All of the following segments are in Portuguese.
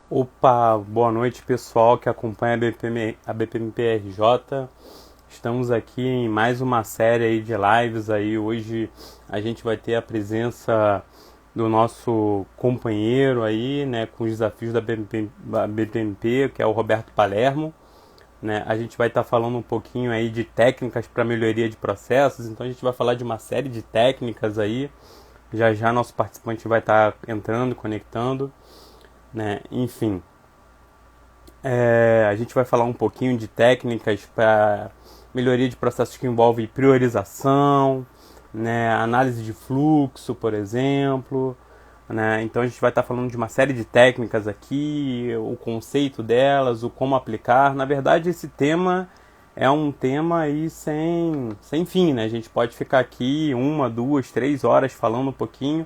Opa, boa noite pessoal que acompanha a BPMPRJ. Estamos aqui em mais uma série aí de lives aí. Hoje a gente vai ter a presença do nosso companheiro aí, né, com os desafios da BPMP, que é o Roberto Palermo, né? A gente vai estar falando um pouquinho aí de técnicas para melhoria de processos. Então a gente vai falar de uma série de técnicas aí. Já já nosso participante vai estar entrando, conectando, né? Enfim, a gente vai falar um pouquinho de técnicas para melhoria de processos que envolvem priorização, né, análise de fluxo, por exemplo. Né? Então a gente vai estar falando de uma série de técnicas aqui, o conceito delas, o como aplicar. Na verdade, esse tema é um tema aí sem fim, né? A gente pode ficar aqui 1, 2, 3 horas falando um pouquinho,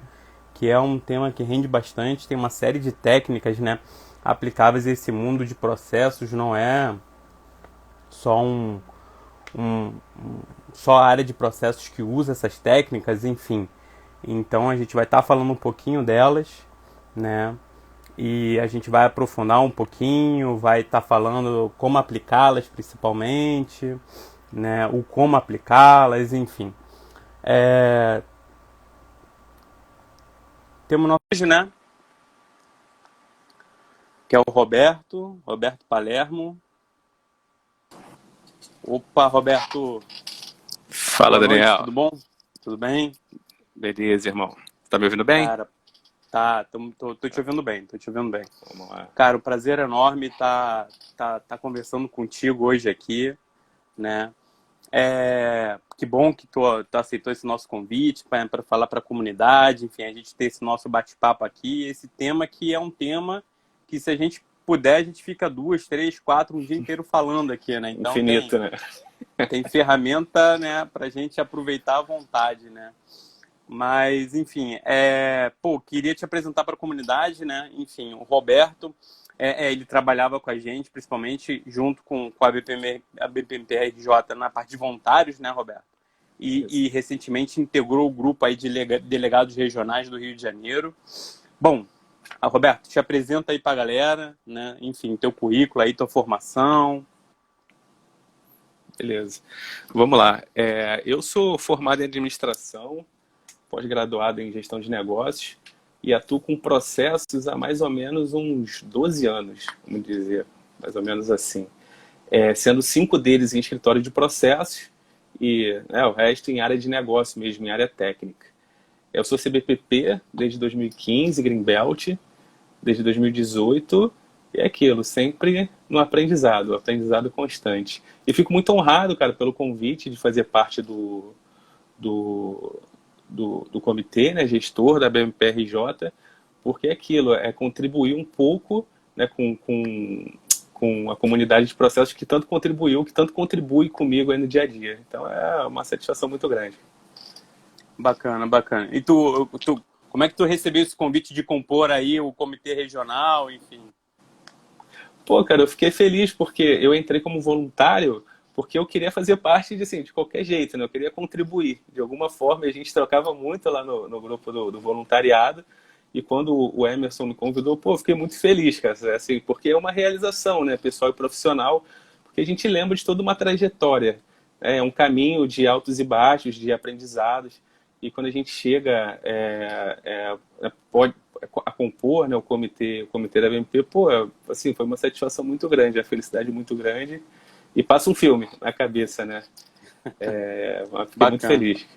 que é um tema que rende bastante, tem uma série de técnicas, né, aplicáveis a esse mundo de processos, não é só um, só a área de processos que usa essas técnicas, enfim. Então a gente vai estar falando um pouquinho delas, né? E a gente vai aprofundar um pouquinho, vai estar falando como aplicá-las principalmente, né? O como aplicá-las, enfim. Temos nosso hoje, né? Que é o Roberto Palermo. Opa, Roberto, Fala, boa noite, Daniel. tudo bom? Tudo bem? Beleza, irmão. Tá me ouvindo bem? Cara, tô te ouvindo bem, tô te ouvindo bem. Vamos lá. Cara, o prazer é enorme tá conversando contigo hoje aqui, né? Que bom que tu aceitou esse nosso convite para falar para a comunidade, enfim, a gente ter esse nosso bate-papo aqui, esse tema que é um tema que se a gente puder, a gente fica 2, 3, 4, um dia inteiro falando aqui, né? Então Infinito, né? tem ferramenta, né, para a gente aproveitar à vontade, né? Mas, enfim, queria te apresentar para a comunidade, né? Enfim, o Roberto, ele trabalhava com a gente, principalmente junto com a BPMPRJ na parte de voluntários, né, Roberto? Isso. E recentemente integrou o grupo aí de delegados regionais do Rio de Janeiro. Bom, Roberto, te apresenta aí para a galera, né? Enfim, teu currículo aí, tua formação. Beleza. Vamos lá. Eu sou formado em administração, pós-graduado em gestão de negócios e atuo com processos há mais ou menos uns 12 anos, vamos dizer, mais ou menos assim. Sendo 5 deles em escritório de processos e né, o resto em área de negócio mesmo, em área técnica. Eu sou CBPP desde 2015, Greenbelt, desde 2018, e é aquilo, sempre no aprendizado, aprendizado constante. E fico muito honrado, cara, pelo convite de fazer parte do, do comitê, né, gestor da BMPRJ, porque é aquilo, é contribuir um pouco, né, com a comunidade de processos que tanto contribuiu, que tanto contribui comigo aí no dia a dia. Então é uma satisfação muito grande. Bacana, bacana. E como é que tu recebeu esse convite de compor aí o comitê regional, enfim? Pô, cara, eu fiquei feliz porque eu entrei como voluntário porque eu queria fazer parte de, assim, de qualquer jeito, né? Eu queria contribuir. De alguma forma, a gente trocava muito lá no grupo do voluntariado. E quando o Emerson me convidou, pô, eu fiquei muito feliz, cara. Assim, porque é uma realização, né? Pessoal e profissional. Porque a gente lembra de toda uma trajetória. Né? É um caminho de altos e baixos, de aprendizados. E quando a gente chega pode, a compor, né, o comitê da BMP, pô, assim, foi uma satisfação muito grande, a felicidade muito grande. E passa um filme na cabeça, né? Fiquei muito Bacana, feliz.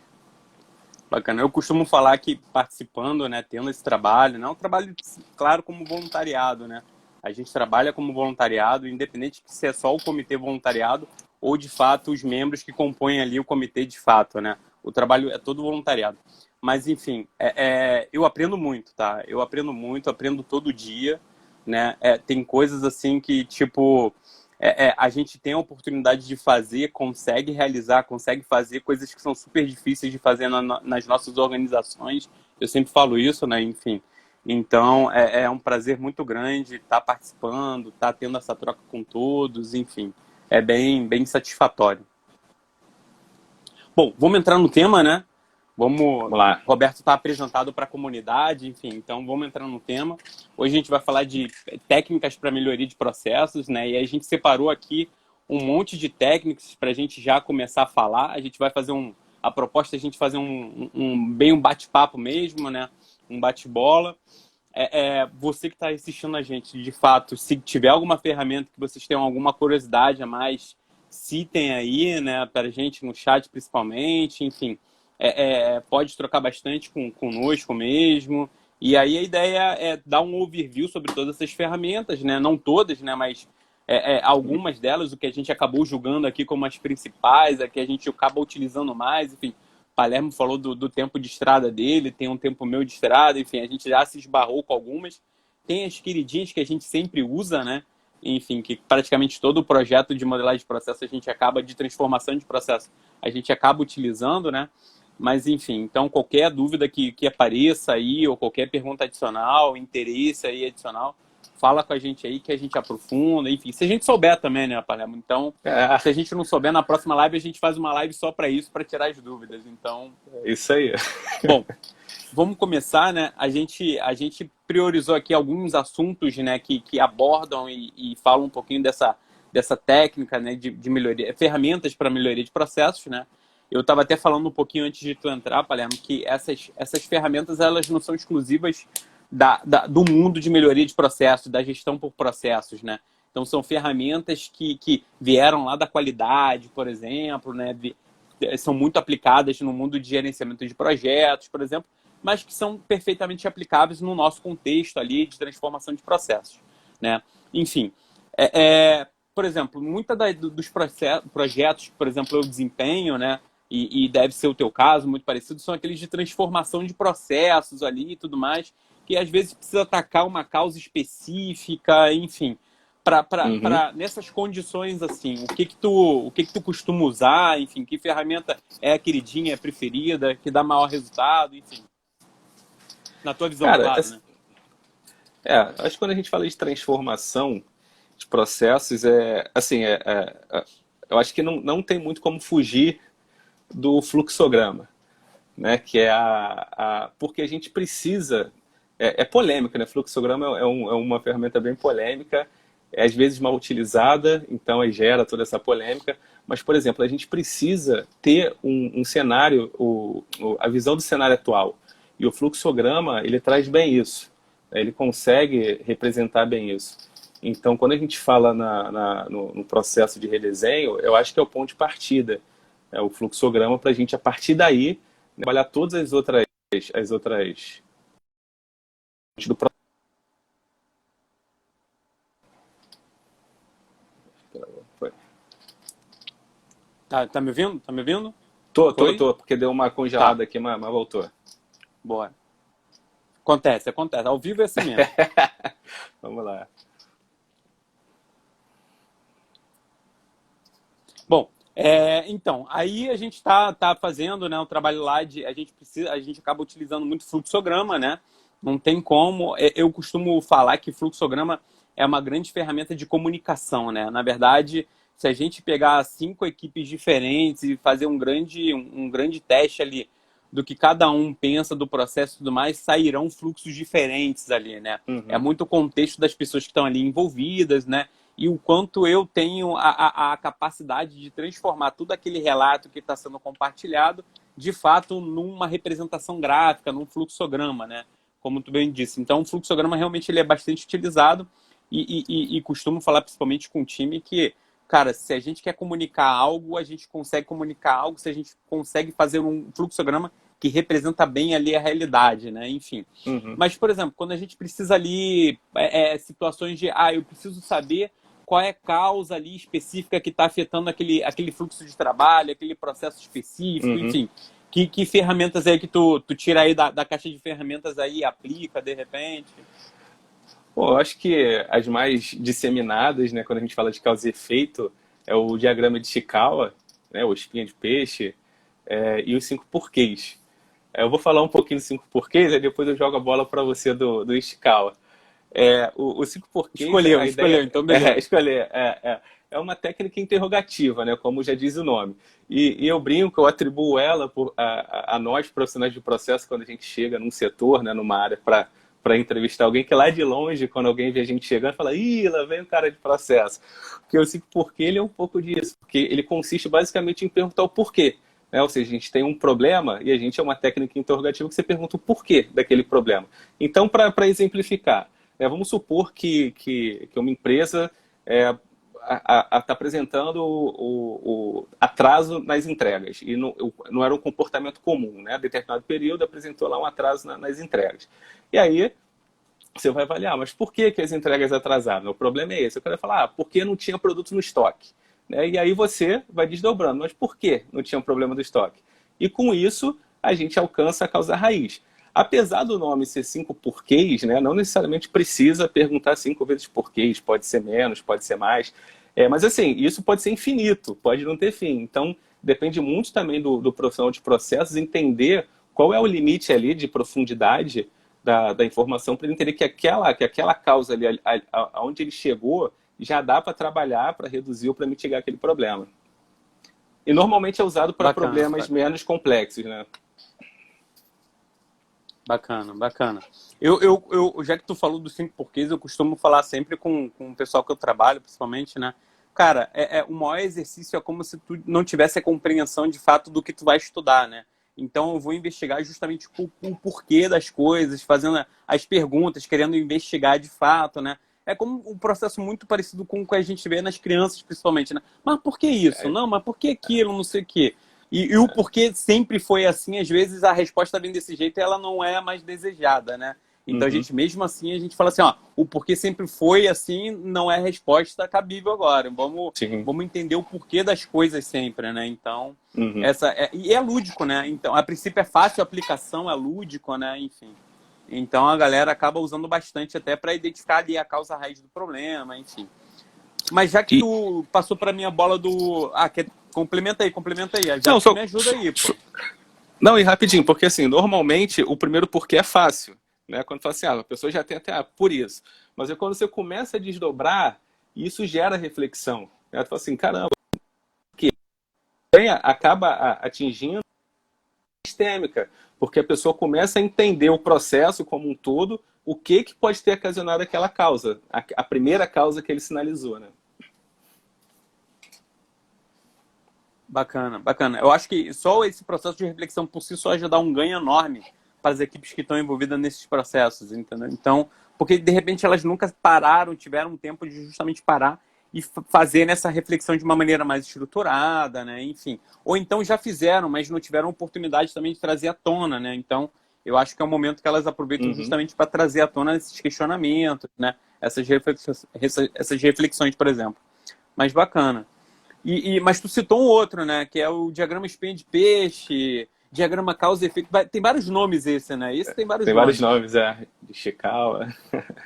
bacana. Eu costumo falar que participando, né, tendo esse trabalho, não é um trabalho, claro, como voluntariado, né? A gente trabalha como voluntariado, independente de se é só o comitê voluntariado ou, de fato, os membros que compõem ali o comitê de fato, né? O trabalho é todo voluntariado. Mas, enfim, eu aprendo muito, tá? Eu aprendo muito, aprendo todo dia, né? Tem coisas assim que, tipo, a gente tem a oportunidade de fazer, consegue realizar, consegue fazer coisas que são super difíceis de fazer nas nossas organizações. Eu sempre falo isso, né? Enfim. Então, é um prazer muito grande estar participando, estar tendo essa troca com todos, enfim. É bem satisfatório. Bom, vamos entrar no tema, né? Vamos, Vamos lá. Roberto está apresentado para a comunidade, enfim, então vamos entrar no tema. Hoje a gente vai falar de técnicas para melhoria de processos, né? E aí a gente separou aqui um monte de técnicas para a gente já começar a falar. A gente vai fazer a proposta é a gente fazer bem um bate-papo mesmo, né? Um bate-bola. Você que está assistindo a gente, de fato, se tiver alguma ferramenta que vocês tenham alguma curiosidade a mais, citem aí, né, para a gente no chat principalmente, enfim, pode trocar bastante conosco mesmo. E aí a ideia é dar um overview sobre todas essas ferramentas, né, não todas, né, mas algumas delas, o que a gente acabou julgando aqui como as principais, a que a gente acaba utilizando mais, enfim. Palermo falou do tempo de estrada dele, tem um tempo meu de estrada, enfim, a gente já se esbarrou com algumas. Tem as queridinhas que a gente sempre usa, né? Enfim, que praticamente todo o projeto de modelagem de processo a gente acaba, de transformação de processo, a gente acaba utilizando, né? Mas, enfim, então qualquer dúvida que apareça aí, ou qualquer pergunta adicional, interesse aí adicional, fala com a gente aí que a gente aprofunda, enfim, se a gente souber também, né, Palermo? Então, se a gente não souber, na próxima live a gente faz uma live só para isso, para tirar as dúvidas. Então, isso aí. Bom, vamos começar, né? A gente priorizou aqui alguns assuntos, né, que abordam e falam um pouquinho dessa técnica, né, de melhoria, ferramentas para melhoria de processos, né? Eu estava até falando um pouquinho antes de tu entrar, Palermo, que essas ferramentas elas não são exclusivas do mundo de melhoria de processos, da gestão por processos, né? Então, são ferramentas que vieram lá da qualidade, por exemplo, né? São muito aplicadas no mundo de gerenciamento de projetos, por exemplo, mas que são perfeitamente aplicáveis no nosso contexto ali de transformação de processos, né? Enfim, por exemplo, muitos dos projetos que, por exemplo, eu desempenho, né? E deve ser o teu caso, muito parecido, são aqueles de transformação de processos ali e tudo mais, que às vezes precisa atacar uma causa específica, enfim, nessas condições assim, o que tu costuma usar, enfim, que ferramenta é a queridinha, é a preferida, que dá maior resultado, enfim, na tua visão, Cara, claro, né? acho que quando a gente fala de transformação de processos, eu acho que não tem muito como fugir do fluxograma, né? Que é porque a gente precisa, é polêmico, né? Fluxograma é uma ferramenta bem polêmica, é às vezes mal utilizada, então aí gera toda essa polêmica. Mas, por exemplo, a gente precisa ter um cenário, a visão do cenário atual. E o fluxograma, ele traz bem isso. Ele consegue representar bem isso. Então, quando a gente fala no processo de redesenho, eu acho que é o ponto de partida. É o fluxograma para a gente, a partir daí, trabalhar todas as outras do processo. Tá me ouvindo? Tá me ouvindo? Tô, Foi? porque deu uma Tá, congelada aqui, mas voltou. bora. Acontece. Ao vivo é assim mesmo. Vamos lá. Bom, então, aí a gente tá fazendo, né, o trabalho lá a gente acaba utilizando muito fluxograma, né? Não tem como. Eu costumo falar que fluxograma é uma grande ferramenta de comunicação, né? Na verdade, se a gente pegar 5 equipes diferentes e fazer um grande teste ali do que cada um pensa do processo e tudo mais, sairão fluxos diferentes ali, né? É Uhum. muito o contexto das pessoas que estão ali envolvidas, né? E o quanto eu tenho a capacidade de transformar tudo aquele relato que está sendo compartilhado, de fato, numa representação gráfica, num fluxograma, né? Como tu bem disse. Então, o fluxograma realmente ele é bastante utilizado e costumo falar principalmente com o time que, cara, se a gente quer comunicar algo, a gente consegue comunicar algo se a gente consegue fazer um fluxograma que representa bem ali a realidade, né? Enfim. Uhum. Mas, por exemplo, quando a gente precisa ali, situações de, eu preciso saber qual é a causa ali específica que está afetando aquele fluxo de trabalho, aquele processo específico, Uhum. enfim. Que ferramentas aí que tu tira aí da caixa de ferramentas aí e aplica de repente? Bom, eu acho que as mais disseminadas, né, quando a gente fala de causa e efeito, é o diagrama de Chikawa, né, o espinha de peixe, e os 5 porquês. Eu vou falar um pouquinho dos 5 porquês, aí depois eu jogo a bola para você do Ishikawa. O cinco porquês, Escolheu, então beleza. escolher, é uma técnica interrogativa, né, como já diz o nome. E eu brinco, eu atribuo ela a nós, profissionais de processo, quando a gente chega num setor, né, numa área para entrevistar alguém, que lá de longe, quando alguém vê a gente chegando, fala, ih, lá vem o cara de processo. Porque eu sei porque ele é um pouco disso, porque ele consiste basicamente em perguntar o porquê. Né? Ou seja, a gente tem um problema e a gente é uma técnica interrogativa que você pergunta o porquê daquele problema. Então, para exemplificar, vamos supor que uma empresa está apresentando o atraso nas entregas e não era um comportamento comum, né? Determinado período apresentou lá um atraso nas entregas. E aí você vai avaliar, mas por que as entregas atrasaram? O problema é esse. Eu quero falar, porque não tinha produto no estoque. Né? E aí você vai desdobrando, mas por que não tinha um problema do estoque? E com isso a gente alcança a causa raiz. Apesar do nome ser 5 porquês, né, não necessariamente precisa perguntar 5 vezes porquês, pode ser menos, pode ser mais. Mas assim, isso pode ser infinito, pode não ter fim. Então, depende muito também do profissional de processos entender qual é o limite ali de profundidade da informação para ele entender que aquela causa ali, aonde ele chegou, já dá para trabalhar, para reduzir ou para mitigar aquele problema. E normalmente é usado para problemas menos complexos, né? Bacana. Já que tu falou dos 5 porquês, eu costumo falar sempre com o pessoal que eu trabalho, principalmente, né? Cara, o maior exercício é como se tu não tivesse a compreensão de fato do que tu vai estudar, né? Então eu vou investigar justamente o porquê das coisas, fazendo as perguntas, querendo investigar de fato, né? É como um processo muito parecido com o que a gente vê nas crianças, principalmente, né? Mas por que isso? Não, mas por que aquilo? Não sei o quê. E o porquê sempre foi assim, às vezes a resposta vem desse jeito e ela não é a mais desejada, né? Então a gente, mesmo assim, a gente fala assim, ó, o porquê sempre foi assim, não é a resposta cabível agora. Vamos entender o porquê das coisas sempre, né? Então, e é lúdico, né? Então, a princípio é fácil a aplicação, é lúdico, né? Enfim. Então a galera acaba usando bastante até para identificar ali a causa raiz do problema, enfim. Mas já que tu passou para mim a bola do... complementa aí. Já não, me ajuda aí, pô. Não, e rapidinho, porque assim, normalmente o primeiro porquê é fácil. Né? Quando fala assim, a pessoa já tem até, por isso. Mas é quando você começa a desdobrar, isso gera reflexão. Né? Tu fala assim, caramba, que acaba atingindo a sistêmica, porque a pessoa começa a entender o processo como um todo, o que pode ter ocasionado aquela causa, a primeira causa que ele sinalizou, né? Bacana. Eu acho que só esse processo de reflexão por si só já dá um ganho enorme para as equipes que estão envolvidas nesses processos, entendeu? Então, porque de repente elas nunca pararam, tiveram um tempo de justamente parar e fazer essa reflexão de uma maneira mais estruturada, né? Enfim. Ou então já fizeram, mas não tiveram oportunidade também de trazer à tona, né? Então, eu acho que é o momento que elas aproveitam justamente para trazer à tona esses questionamentos, né? Essas reflexões, por exemplo. Mas bacana. Mas tu citou um outro, né? Que é o diagrama espinha de peixe, diagrama causa e efeito. Tem vários nomes esse, né? Esse tem vários nomes. Tem vários nomes, de Chikawa.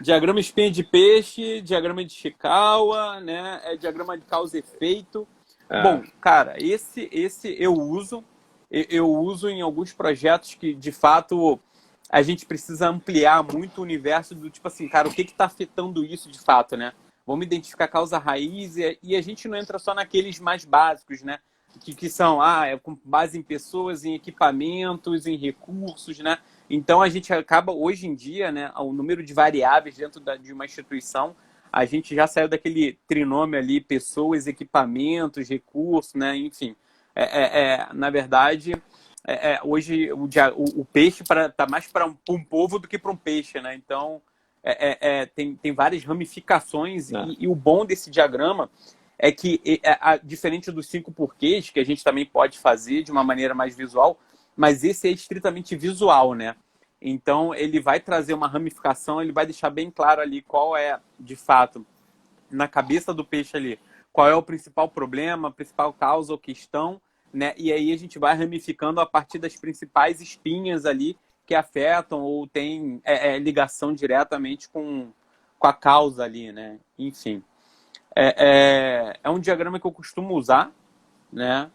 Diagrama espinha de peixe, diagrama de Chikawa, né? Diagrama de causa e efeito. Bom, cara, esse eu uso. Eu uso em alguns projetos que, de fato, a gente precisa ampliar muito o universo do tipo assim, cara, o que está afetando isso de fato, né? Vamos identificar a causa raiz e a gente não entra só naqueles mais básicos, né? Que são, com base em pessoas, em equipamentos, em recursos, né? Então, a gente acaba, hoje em dia, né, o número de variáveis dentro de uma instituição, a gente já saiu daquele trinômio ali, pessoas, equipamentos, recursos, né? Enfim, na verdade, hoje o peixe tá mais para um povo do que para um peixe, né? Então, tem várias ramificações e o bom desse diagrama é que, diferente dos 5 porquês, que a gente também pode fazer de uma maneira mais visual, mas esse é estritamente visual, né? Então, ele vai trazer uma ramificação, ele vai deixar bem claro ali qual é, de fato, na cabeça do peixe ali, qual é o principal problema, a principal causa ou questão, né? E aí a gente vai ramificando a partir das principais espinhas ali que afetam ou têm ligação diretamente com a causa ali, né? Enfim. É um diagrama que eu costumo usar, né?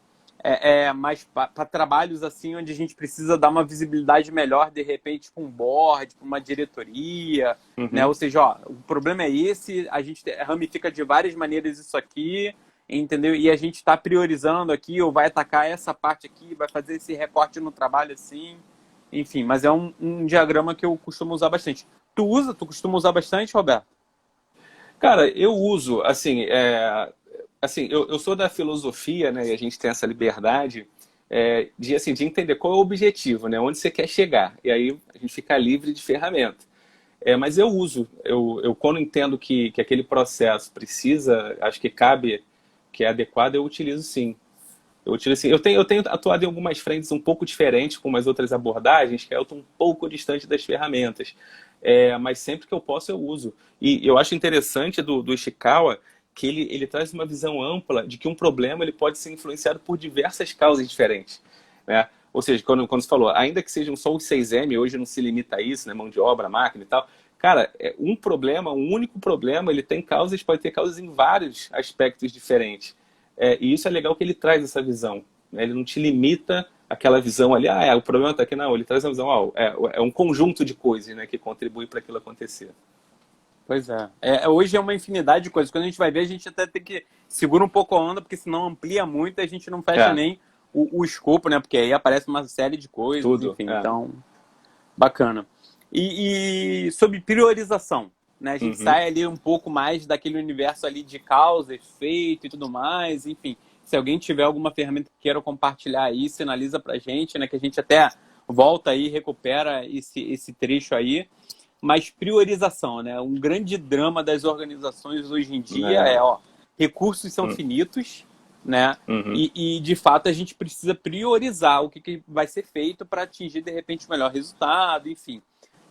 mais para trabalhos assim onde a gente precisa dar uma visibilidade melhor, de repente, para um board, para uma diretoria, né? Uhum. Ou seja, ó, o problema é esse, a gente ramifica de várias maneiras isso aqui, entendeu? E a gente está priorizando aqui, ou vai atacar essa parte aqui, vai fazer esse recorte no trabalho assim, enfim, mas é um diagrama que eu costumo usar bastante. Tu costuma usar bastante, Roberto? Cara, eu uso, assim, eu sou da filosofia, né, e a gente tem essa liberdade de entender qual é o objetivo, né, onde você quer chegar, e aí a gente fica livre de ferramenta. Mas eu uso, eu quando entendo que aquele processo precisa, acho que cabe, que é adequado, eu utilizo sim. Eu utilizo sim. Eu tenho atuado em algumas frentes um pouco diferentes, com umas outras abordagens, que eu estou um pouco distante das ferramentas. Mas sempre que eu posso, eu uso. E eu acho interessante do Ishikawa que ele traz uma visão ampla de que um problema ele pode ser influenciado por diversas causas diferentes, né? Ou seja, quando você falou, ainda que sejam só os 6M, hoje não se limita a isso, né? Mão de obra, máquina e tal. Cara, um problema, um único problema, ele tem causas, pode ter causas em vários aspectos diferentes. E isso é legal que ele traz essa visão, né? Ele não te limita àquela visão ali, o problema está aqui, não. Ele traz a visão, é um conjunto de coisas, né, que contribui para aquilo acontecer. Pois é. Hoje é uma infinidade de coisas. Quando a gente vai ver, a gente até tem que segura um pouco a onda, porque senão amplia muito e a gente não fecha É, nem o escopo, né? Porque aí aparece uma série de coisas, tudo. enfim. Então, bacana. E sobre priorização, né? A gente Uhum. sai ali um pouco mais daquele universo ali de causa, efeito e tudo mais, enfim. Se alguém tiver alguma ferramenta que queira compartilhar aí, sinaliza pra gente, né? Que a gente até volta aí, recupera esse trecho aí. Mas priorização, né? Um grande drama das organizações hoje em dia É. recursos são Hum. finitos, né? Uhum. E de fato a gente precisa priorizar o que vai ser feito para atingir de repente o melhor resultado, enfim.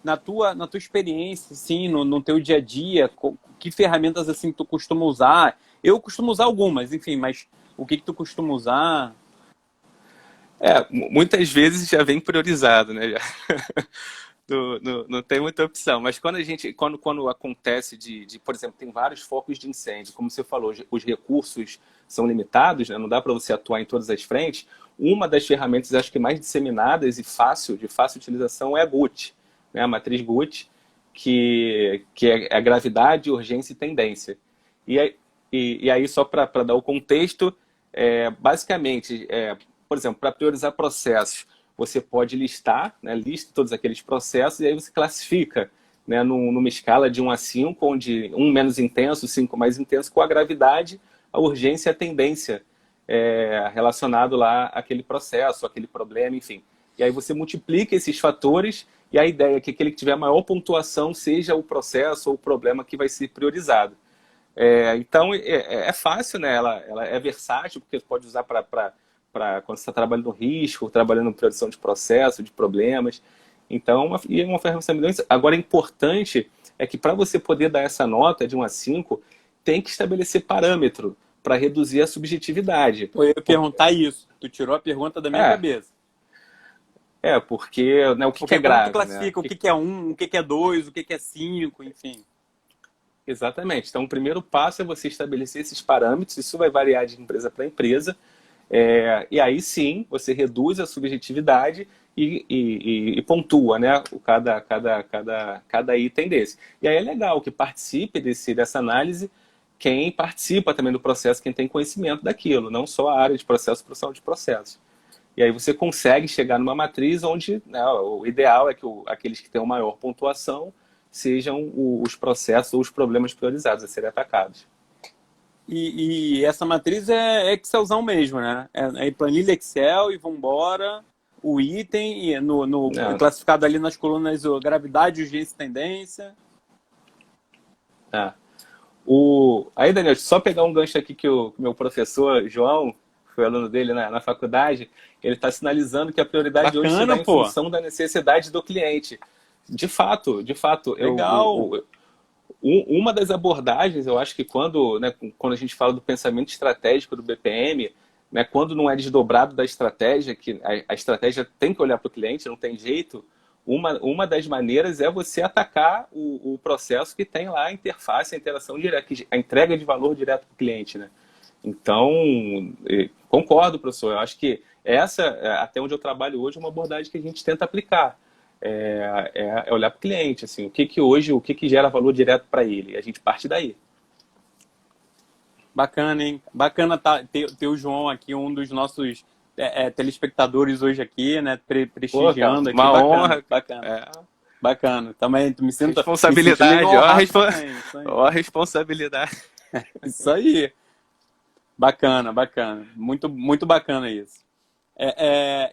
Na tua experiência, assim, no teu dia a dia, que ferramentas assim tu costuma usar? Eu costumo usar algumas, enfim, mas o que tu costuma usar? Muitas vezes já vem priorizado, né? Já. Não tem muita opção. Mas quando acontece por exemplo, tem vários focos de incêndio, como você falou, os recursos são limitados, né? Não dá para você atuar em todas as frentes. Uma das ferramentas, acho que mais disseminadas e de fácil utilização é a GUT, né? A matriz GUT, que é a gravidade, urgência e tendência. E aí só para dar o contexto, basicamente, por exemplo, para priorizar processos, você pode listar, né, lista todos aqueles processos e aí você classifica, né, numa escala de 1 a 5, onde 1 menos intenso, 5 mais intenso, com a gravidade, a urgência e a tendência relacionado lá àquele processo, àquele problema, enfim. E aí você multiplica esses fatores e a ideia é que aquele que tiver maior pontuação seja o processo ou o problema que vai ser priorizado. Então, é fácil, né? Ela é versátil, porque você pode usar para quando você está trabalhando no risco, trabalhando em produção de processo, de problemas. Então, é uma ferramenta milhões. Agora, importante é que para você poder dar essa nota de 1 a 5, tem que estabelecer parâmetro para reduzir a subjetividade. Eu ia perguntar isso. Tu tirou a pergunta da minha É, cabeça. porque né, o que é Porque como tu grave, né? classifica o que é um, o que é dois, o que é cinco, enfim. Exatamente. Então, o primeiro passo é você estabelecer esses parâmetros. Isso vai variar de empresa para empresa. E aí sim, você reduz a subjetividade e pontua, né? Cada item desse. E aí é legal que participe dessa análise quem participa também do processo, quem tem conhecimento daquilo, não só a área de processo, profissional de processo. E aí você consegue chegar numa matriz onde, né, o ideal é que aqueles que têm a maior pontuação sejam os processos ou os problemas priorizados a serem atacados. E essa matriz é Excelzão mesmo, né? É planilha Excel e vambora. O item e É, classificado ali nas colunas gravidade, urgência e tendência. é. Aí, Daniel, só pegar um gancho aqui que o meu professor, João, foi aluno dele na faculdade, ele está sinalizando que a prioridade hoje se dá Bacana, em pô. função da necessidade do cliente. De fato, Legal. uma das abordagens, eu acho que quando a gente fala do pensamento estratégico do BPM, né, quando não é desdobrado da estratégia, que a estratégia tem que olhar para o cliente, não tem jeito, uma das maneiras é você atacar o processo que tem lá a interface, a interação direta, a entrega de valor direto para o cliente, né? Então, concordo, professor. Eu acho que essa, até onde eu trabalho hoje, é uma abordagem que a gente tenta aplicar. É olhar para o cliente, assim, o que que gera valor direto para ele. A gente parte daí. Bacana, hein? Bacana ter o João aqui, um dos nossos telespectadores hoje aqui, né? Pô, cara, Prestigiando aqui. uma Bacana, honra. bacana. É, Bacana. Também me sentindo responsabilidade, honrado também. Isso aí. ó a responsabilidade. Isso aí. Bacana, bacana. Muito, muito bacana isso.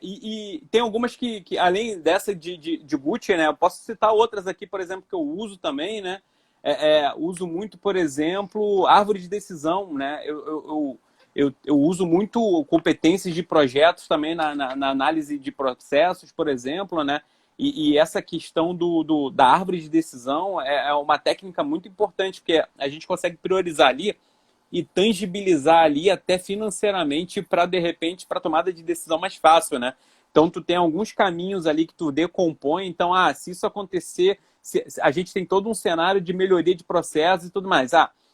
E tem algumas que, além dessa de Gucci, né? Eu posso citar outras aqui, por exemplo, que eu uso também, né? Uso muito, por exemplo, árvore de decisão, né? Eu uso muito competências de projetos também na análise de processos, por exemplo, né? E essa questão da árvore de decisão é uma técnica muito importante, porque a gente consegue priorizar ali e tangibilizar ali até financeiramente para, de repente, para tomada de decisão mais fácil, né? Então, tu tem alguns caminhos ali que tu decompõe. Então, se isso acontecer, a gente tem todo um cenário de melhoria de processos e tudo mais.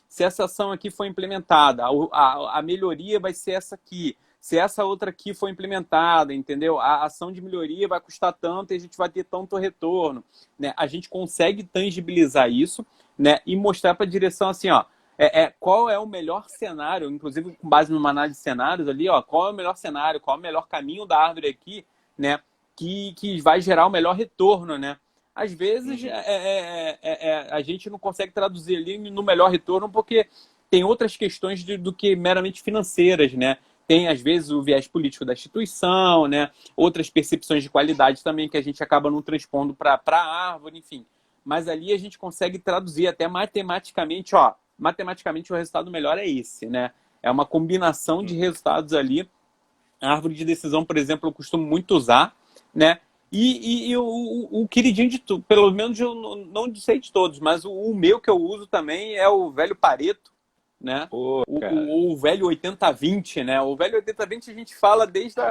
Se essa ação aqui for implementada, a melhoria vai ser essa aqui. Se essa outra aqui for implementada, entendeu? A ação de melhoria vai custar tanto e a gente vai ter tanto retorno, né? A gente consegue tangibilizar isso, né? E mostrar para a direção assim, ó, qual é o melhor cenário, inclusive com base numa análise de cenários ali, ó, qual é o melhor cenário, qual é o melhor caminho da árvore aqui, né? Que vai gerar o melhor retorno, né? Às vezes a gente não consegue traduzir ali no melhor retorno porque tem outras questões do que meramente financeiras, né? Tem, às vezes, o viés político da instituição, né? Outras percepções de qualidade também que a gente acaba não transpondo para a árvore, enfim. Mas ali a gente consegue traduzir até matematicamente, ó, matematicamente o resultado melhor é esse, né? É uma combinação de resultados ali. A árvore de decisão, por exemplo, eu costumo muito usar, né? E o queridinho de tudo, pelo menos eu não sei de todos, mas o meu que eu uso também é o velho Pareto, né? Pô, cara. O velho 80-20, né? O velho 80-20 a gente fala desde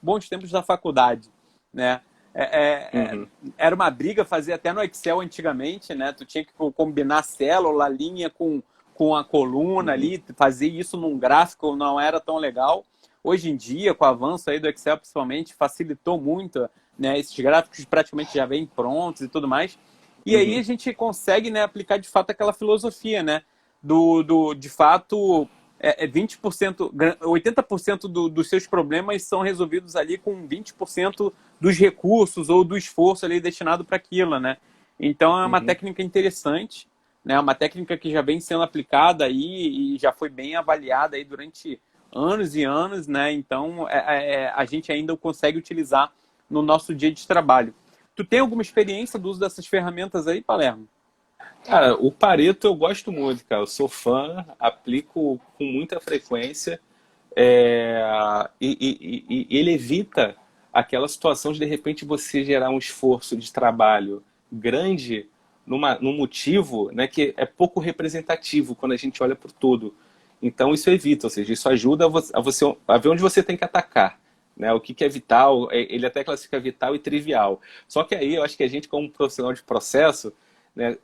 bons tempos da faculdade, né? Uhum. Era uma briga fazer até no Excel antigamente, né? Tu tinha que combinar célula, linha com a coluna Uhum. ali, fazer isso num gráfico não era tão legal. Hoje em dia, com o avanço aí do Excel, principalmente, facilitou muito, né? Esses gráficos praticamente já vêm prontos e tudo mais. E aí Uhum. a gente consegue, né, aplicar de fato aquela filosofia, né? De fato, 20%, 80% dos seus problemas são resolvidos ali com 20% dos recursos ou do esforço ali destinado para aquilo, né? Então é uma Uhum. técnica interessante, né? Uma técnica que já vem sendo aplicada aí e já foi bem avaliada aí durante anos e anos, né? Então a gente ainda consegue utilizar no nosso dia de trabalho. Tu tem alguma experiência do uso dessas ferramentas aí, Palermo? Cara, o Pareto eu gosto muito, cara. Eu sou fã, aplico com muita frequência. É, e ele evita aquela situação de repente você gerar um esforço de trabalho grande num motivo, né, que é pouco representativo quando a gente olha para o todo. Então isso evita, ou seja, isso ajuda a ver onde você tem que atacar. Né, o que é vital, ele até classifica vital e trivial. Só que aí eu acho que a gente, como profissional de processo, né,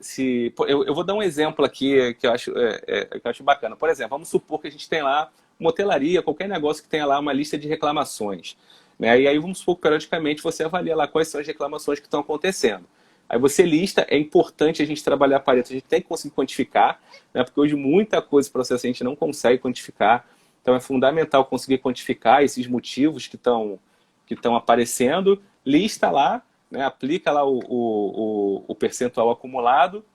eu vou dar um exemplo aqui que eu acho bacana. Por exemplo, vamos supor que a gente tem lá uma hotelaria, qualquer negócio que tenha lá uma lista de reclamações. Né? E aí vamos supor que periodicamente você avalia lá quais são as reclamações que estão acontecendo. Aí você lista, é importante a gente trabalhar a Pareto, a gente tem que conseguir quantificar, né? Porque hoje muita coisa do processo a gente não consegue quantificar. Então é fundamental conseguir quantificar esses motivos que estão aparecendo, lista lá, né? Aplica lá o percentual acumulado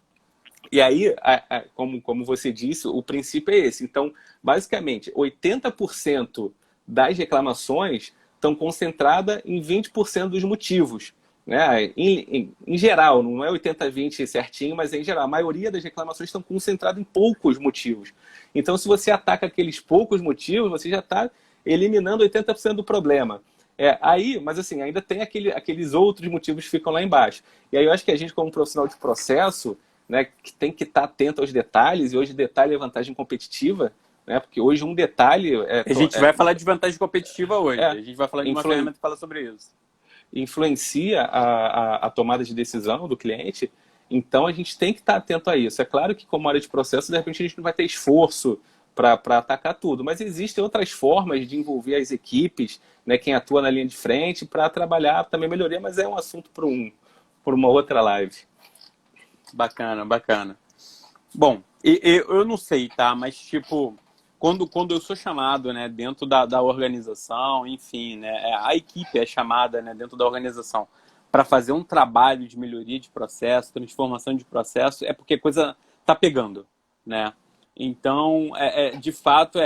e aí, como você disse, o princípio é esse. Então, basicamente, 80% das reclamações estão concentradas em 20% dos motivos. Né? Em geral, não é 80-20 certinho, mas em geral, a maioria das reclamações estão concentradas em poucos motivos. Então, se você ataca aqueles poucos motivos, você já está eliminando 80% do problema. Mas assim, ainda tem aqueles outros motivos que ficam lá embaixo. E aí eu acho que a gente, como profissional de processo, né, que tem que estar atento aos detalhes, e hoje detalhe é vantagem competitiva, né, porque hoje um detalhe A gente vai falar de vantagem competitiva hoje. é, A gente vai falar de uma influ, ferramenta que fala sobre isso. influencia a tomada de decisão do cliente, então a gente tem que estar atento a isso. É claro que como área de processo, de repente a gente não vai ter esforço para atacar tudo. Mas existem outras formas de envolver as equipes, né, quem atua na linha de frente, para trabalhar também melhoria, mas é um assunto para uma outra live. Bacana, bacana. Bom, eu não sei, tá? Mas, tipo, quando eu sou chamado, né, dentro da organização, enfim, né, a equipe é chamada, né, dentro da organização para fazer um trabalho de melhoria de processo, transformação de processo, é porque a coisa tá pegando, né? Então, de fato,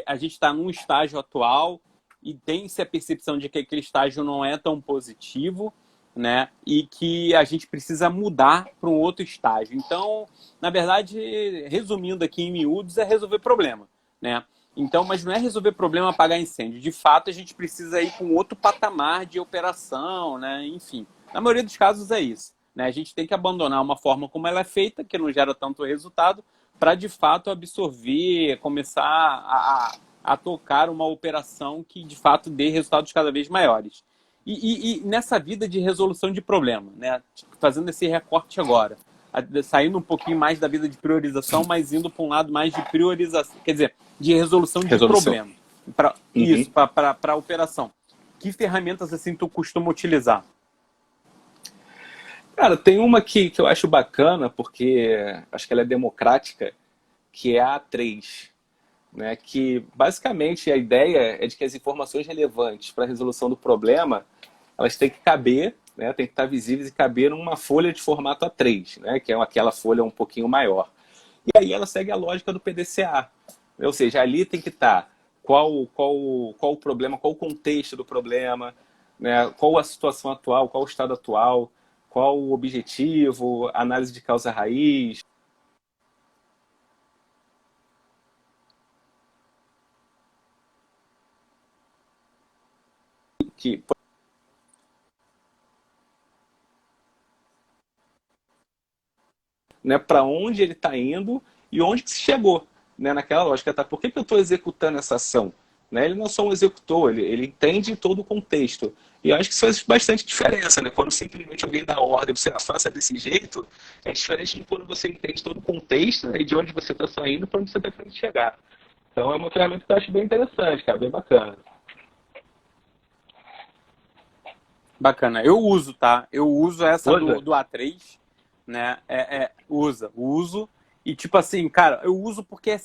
a gente está num estágio atual e tem-se a percepção de que aquele estágio não é tão positivo, né? E que a gente precisa mudar para um outro estágio. Então, na verdade, resumindo aqui em miúdos, é resolver problema, né? Então, mas não é resolver problema, apagar incêndio. De fato, a gente precisa ir com outro patamar de operação, né? Enfim, na maioria dos casos é isso, né? A gente tem que abandonar uma forma como ela é feita, que não gera tanto resultado, para de fato absorver, começar a tocar uma operação que de fato dê resultados cada vez maiores. E nessa vida de resolução de problema, né? Fazendo esse recorte agora, saindo um pouquinho mais da vida de priorização, mas indo para um lado mais de priorização, quer dizer, de resolução de problema. Isso, para a operação. Que ferramentas assim tu costuma utilizar? Cara, tem uma que eu acho bacana, porque acho que ela é democrática, que é a A3, né? Que basicamente a ideia é de que as informações relevantes para a resolução do problema, elas têm que caber, né? Tem que estar visíveis e caber numa folha de formato A3, né? Que é aquela folha um pouquinho maior. E aí ela segue a lógica do PDCA. Ou seja, ali tem que estar qual o problema, qual o contexto do problema, né? Qual a situação atual, qual o estado atual, qual o objetivo, análise de causa raiz, que, né, para onde ele está indo e onde que se chegou, né, naquela lógica. Tá? Por que eu estou executando essa ação? Né? Ele não é só um executor, ele entende todo o contexto. E eu acho que isso faz bastante diferença. Né? Quando simplesmente alguém dá ordem, você faça desse jeito, é diferente de quando você entende todo o contexto, né, e de onde você está saindo para onde você está querendo chegar. Então é uma ferramenta que eu acho bem interessante, cara, bem bacana. Bacana. Eu uso, tá? Eu uso essa Usa? do A3, né? Uso. E tipo assim, cara, eu uso porque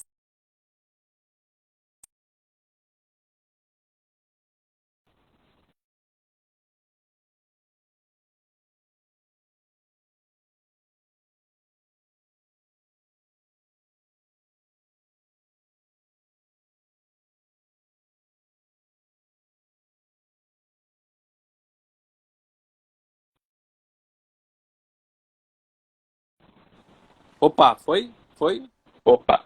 Opa, foi? Foi? Opa,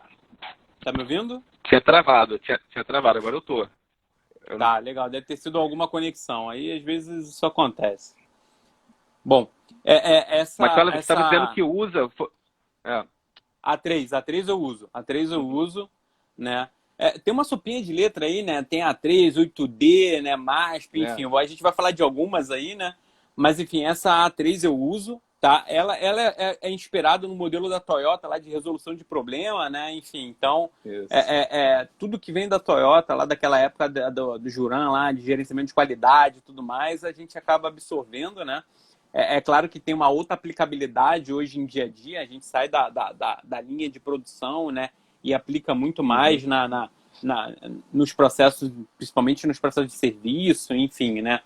Tá me ouvindo? tinha travado, agora eu tô. Eu não... Tá, legal. Deve ter sido alguma conexão. Aí às vezes isso acontece. Bom, Mas essa você estava dizendo essa que usa. É, A3 eu uso. A3 eu uso, né? Tem uma sopinha de letra aí, né? Tem A3, 8D, né? MASP, é. enfim. A gente vai falar de algumas aí, né? Mas, enfim, essa A3 eu uso, tá? Ela é inspirada no modelo da Toyota lá de resolução de problema, né? Enfim, então, Isso. tudo que vem da Toyota, lá daquela época do Juran, lá, de gerenciamento de qualidade e tudo mais, a gente acaba absorvendo, né? Claro que tem uma outra aplicabilidade hoje em dia a dia, a gente sai da linha de produção, né, e aplica muito Uhum. mais nos processos, principalmente nos processos de serviço, enfim, né.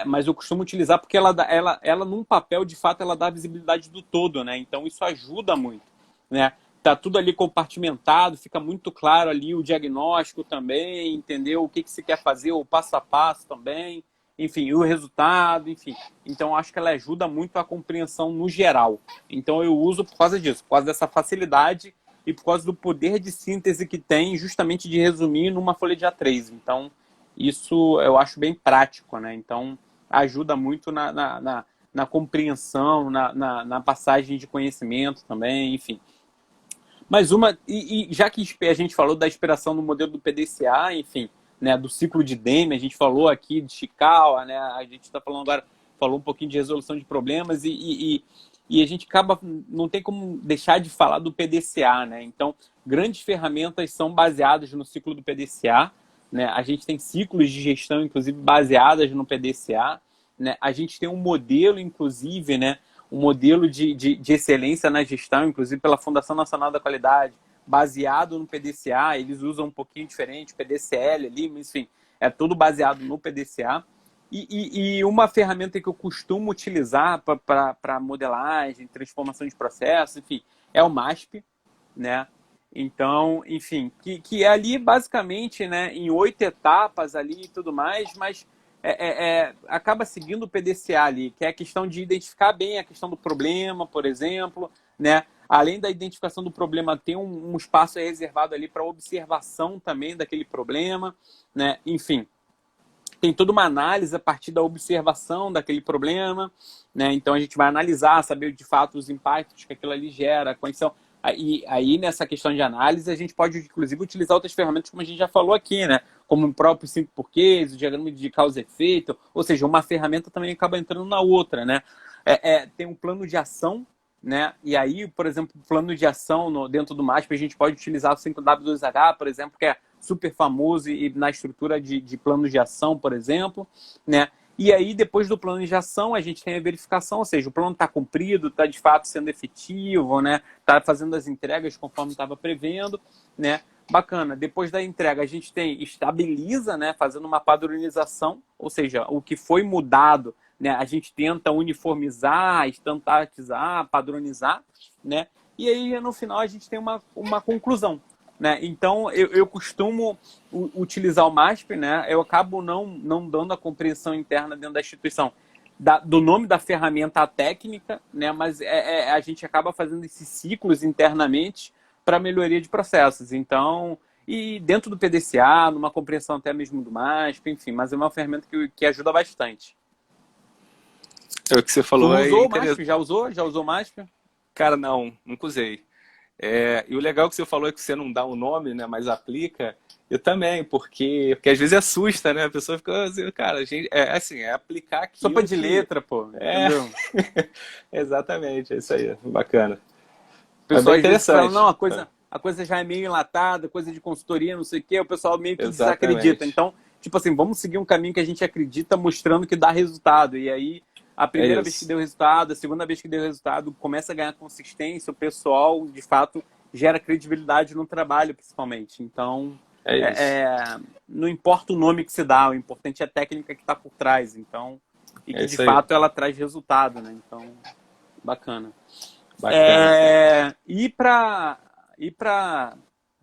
Mas eu costumo utilizar porque ela, num papel, de fato, ela dá a visibilidade do todo, né, então isso ajuda muito, né. Tá tudo ali compartimentado, fica muito claro ali o diagnóstico também, entendeu? O que se quer fazer, o passo a passo também, enfim, o resultado, enfim. Então, acho que ela ajuda muito a compreensão no geral. Então, eu uso por causa disso, por causa dessa facilidade e por causa do poder de síntese que tem, justamente de resumir numa folha de A3. Então, isso eu acho bem prático, né? Então, ajuda muito na compreensão, na passagem de conhecimento também, enfim. Mas já que a gente falou da inspiração no modelo do PDCA, enfim, né, do ciclo de Demme, a gente falou aqui de Chikawa, né, a gente está falando agora, falou um pouquinho de resolução de problemas e a gente acaba, não tem como deixar de falar do PDCA, né? Então, grandes ferramentas são baseadas no ciclo do PDCA, né? A gente tem ciclos de gestão, inclusive, baseadas no PDCA, né? A gente tem um modelo, inclusive, né? Um modelo de excelência na gestão, inclusive pela Fundação Nacional da Qualidade, baseado no PDCA. Eles usam um pouquinho diferente, PDCL ali, mas enfim, é tudo baseado no PDCA. E uma ferramenta que eu costumo utilizar para modelagem, transformação de processos, enfim, é o MASP, né? Então, enfim, que é ali basicamente, né, em 8 etapas ali e tudo mais, mas acaba seguindo o PDCA ali, que é a questão de identificar bem a questão do problema, por exemplo, né? Além da identificação do problema, tem um espaço reservado ali para observação também daquele problema, né? Enfim, tem toda uma análise a partir da observação daquele problema, né? Então a gente vai analisar, saber de fato os impactos que aquilo ali gera, quais são. Aí nessa questão de análise, a gente pode, inclusive, utilizar outras ferramentas, como a gente já falou aqui, né? Como o próprio 5 porquês, o diagrama de causa e efeito, ou seja, uma ferramenta também acaba entrando na outra, né? Tem um plano de ação, né? E aí, por exemplo, o plano de ação dentro do MASP, a gente pode utilizar o 5W2H, por exemplo, que é super famoso e na estrutura de planos de ação, por exemplo, né? E aí, depois do plano de ação, a gente tem a verificação, ou seja, o plano está cumprido, está de fato sendo efetivo, né? Está fazendo as entregas conforme estava prevendo, né? Bacana. Depois da entrega, a gente estabiliza, né? Fazendo uma padronização, ou seja, o que foi mudado, né? A gente tenta uniformizar, estandarizar, padronizar, né? E aí, no final, a gente tem uma conclusão, né? Então, eu costumo utilizar o MASP, né? Eu acabo não dando a compreensão interna dentro da instituição do nome da ferramenta técnica, né? Mas a gente acaba fazendo esses ciclos internamente para melhoria de processos. Então, e dentro do PDCA, numa compreensão até mesmo do MASP, enfim, mas é uma ferramenta que ajuda bastante. É o que você falou. Tu usou o MASP? Já usou? Já usou o MASP? Cara, não, nunca usei. E o legal que você falou é que você não dá um nome, né, mas aplica. Eu também, porque às vezes assusta, né? A pessoa fica assim, cara, a gente, assim, aplicar aquilo Sopa de letra, pô. Entendeu? Exatamente, é isso aí, bacana. O pessoal bem interessante. Fala, não, a coisa já é meio enlatada, coisa de consultoria, não sei o quê, o pessoal meio que Exatamente. desacredita. Então, tipo assim, vamos seguir um caminho que a gente acredita, mostrando que dá resultado. E aí, a primeira vez que deu resultado, a segunda vez que deu resultado, começa a ganhar consistência, o pessoal, de fato, gera credibilidade no trabalho, principalmente. Então, não importa o nome que se dá, o importante é a técnica que está por trás. Então, e que, de fato, ela traz resultado, né? Então, bacana. E para,